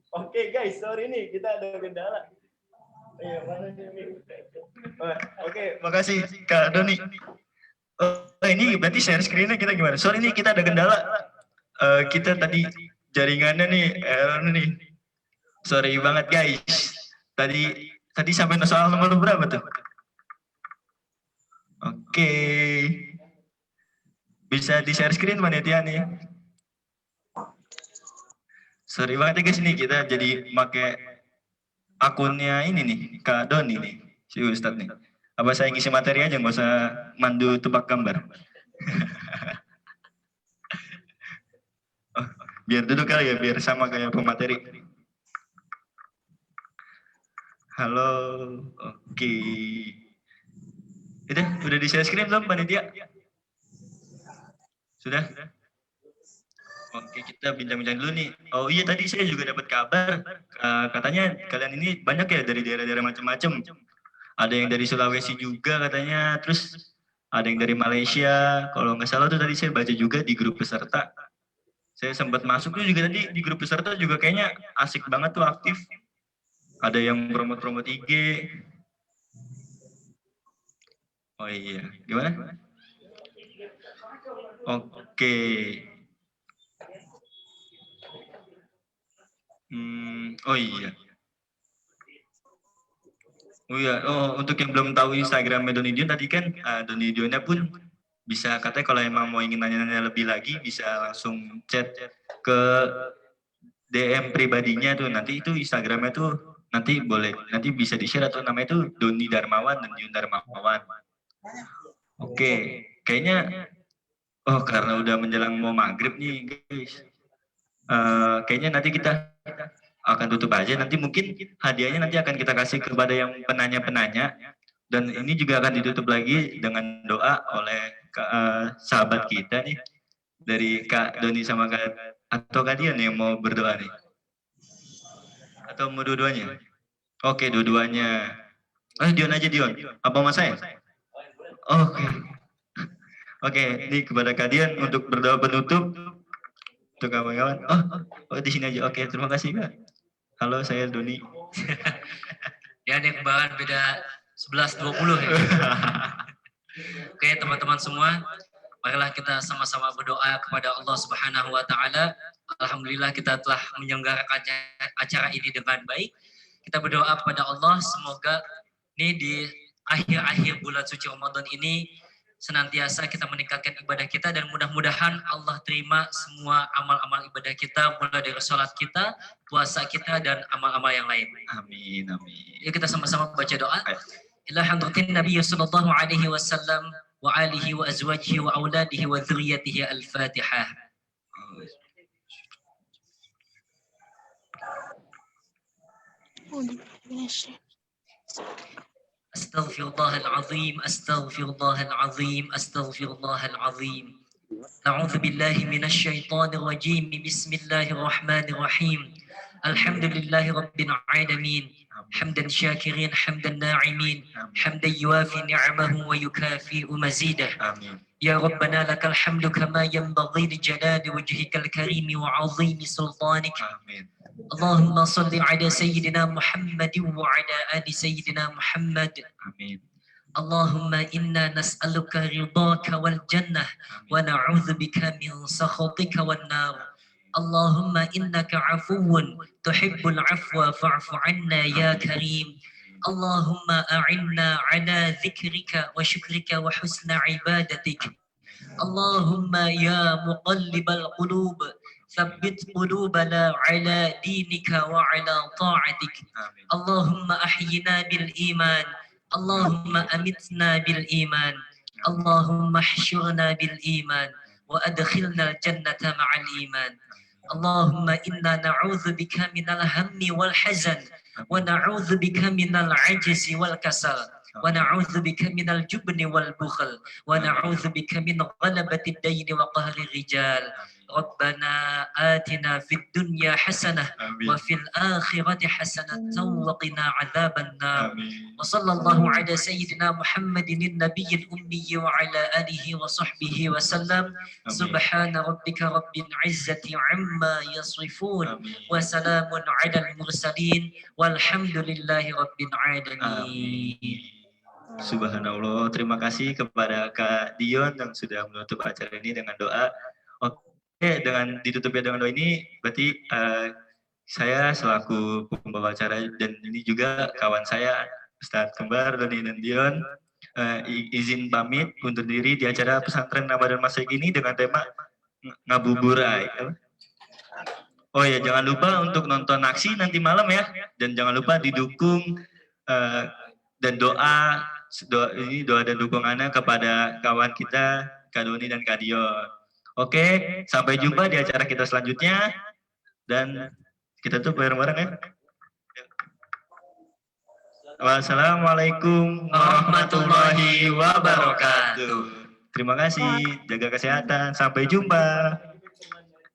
Oke guys, sorry nih kita ada kendala. Iya, mana nih? Oke, makasih Kak Doni. Ini berarti share screen-nya kita gimana? Sorry nih kita ada kendala. Kita tadi jaringannya nih error nih. Sorry banget guys. Tadi sampai soal nomor berapa tuh? Oke. Bisa di share screen panitia nih. Sorry banget ya guys nih kita jadi pakai akunnya ini nih Kak Doni nih si Ustadz nih. Apa saya ngisi materi aja nggak usah mandu tebak gambar. Oh, biar duduk kali ya biar sama kayak pemateri. Halo, oke. Udah di share screen belum panitia? Sudah? Oke, kita bincang-bincang dulu nih. Oh iya, tadi saya juga dapat kabar, katanya kalian ini banyak ya dari daerah-daerah macam-macam. Ada yang dari Sulawesi juga katanya, terus ada yang dari Malaysia. Kalau nggak salah tuh tadi saya baca juga di grup peserta. Saya sempat masuk tuh juga tadi di grup peserta juga kayaknya asik banget tuh, aktif. Ada yang promote-promote IG. Oh iya, gimana? Oke. Oh iya. Oh iya, untuk yang belum tahu Instagramnya Donidion tadi kan, Donidionnya pun bisa, katanya kalau emang mau ingin nanya-nanya lebih lagi bisa langsung chat ke DM pribadinya tuh, nanti itu Instagramnya tuh nanti boleh, nanti bisa di-share atau namanya itu Doni Darmawan dan Dion Darmawan. Oke, kayaknya karena udah menjelang mau maghrib nih guys, kayaknya nanti kita akan tutup aja. Nanti mungkin hadiahnya nanti akan kita kasih kepada yang penanya-penanya, dan ini juga akan ditutup lagi dengan doa oleh sahabat kita nih dari Kak Doni sama Kak, atau Kak Dion yang mau berdoa nih, atau mau dua-duanya? Oke, dua-duanya. Dion aja, Dion. Apa mas saya? Oke. Oke, ini kepada Kak Dion untuk berdoa penutup untuk kawan-kawan. Di sini aja. Oke, terima kasih Kak. Halo, saya Doni. Ya, ini kembangan beda 11-20 ya. Oke, teman-teman semua, marilah kita sama-sama berdoa kepada Allah Subhanahu wa taala. Alhamdulillah kita telah menyelenggarakan acara ini dengan baik. Kita berdoa kepada Allah semoga ini di akhir-akhir bulan suci Ramadan ini senantiasa kita meningkatkan ibadah kita, dan mudah-mudahan Allah terima semua amal-amal ibadah kita, mulai dari sholat kita, puasa kita, dan amal-amal yang lain. Amin, amin. Yuk kita sama-sama baca doa. Ila hadratin Nabi sallallahu alaihi wasallam wa alihi wa azwajihi wa auladihi wa dzurriyyatihi al-Fatihah. أستغفر الله العظيم أستغفر الله العظيم أستغفر الله العظيم أعوذ بالله من الشيطان الرجيم بسم الله الرحمن الرحيم الحمد لله رب العالمين حمدا شاكرين حمدا ناعمين حمدا يوافي نعمه ويكافئ مزيده يا ربنا لك الحمد كما ينبغي لجلال وجهك الكريم وعظيم سلطانك اللهم صل على سيدنا محمد وعلى آل سيدنا محمد Amin. اللهم إنا نسألك رضاك والجنة ونعوذ بك من سخطك والنار اللهم إنك عفو تحب العفو فاعف عنا يا كريم اللهم أعنا على ذكرك وشكرك وحسن عبادتك اللهم يا مقلب القلوب ثبت قلوبنا على دينك وعلى طاعتك اللهم أحينا بالإيمان اللهم أمتنا بالإيمان اللهم احشرنا بالإيمان وأدخلنا الجنة مع الإيمان اللهم إنا نعوذ بك من الهم والحزن ونعوذ بك من العجز والكسل ونعوذ بك من الجبن والبخل ونعوذ بك من غلبة الدين وقهر الرجال ربنا آتنا في الدنيا حسنة وفي الآخرة حسنة وقنا عذاب النار وصلى الله على سيدنا محمد النبي الأمي وعلى آله وصحبه وسلم سبحان ربك رب العزة عما يصفون وسلام على المرسلين والحمد لله رب العالمين. Subhanallah, terima kasih kepada Kak Dion yang sudah menutup acara ini dengan doa. Oke, dengan ditutupnya dengan doa ini, berarti saya selaku pembawa acara dan ini juga kawan saya, Ustadz Kembar, Doni dan Dion, izin pamit undur diri di acara pesantren Ramadan Masjid ini dengan tema ngabuburai. Oh ya, jangan lupa untuk nonton aksi nanti malam ya, dan jangan lupa didukung dan doa dan dukungannya kepada kawan kita Kak Doni dan Kak Dion. Oke, sampai jumpa di acara kita selanjutnya dan kita tuh bareng-bareng ya. Wassalamualaikum Warahmatullahi wabarakatuh. Terima kasih, jaga kesehatan. Sampai jumpa.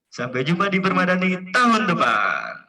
Sampai jumpa di Permadani tahun depan.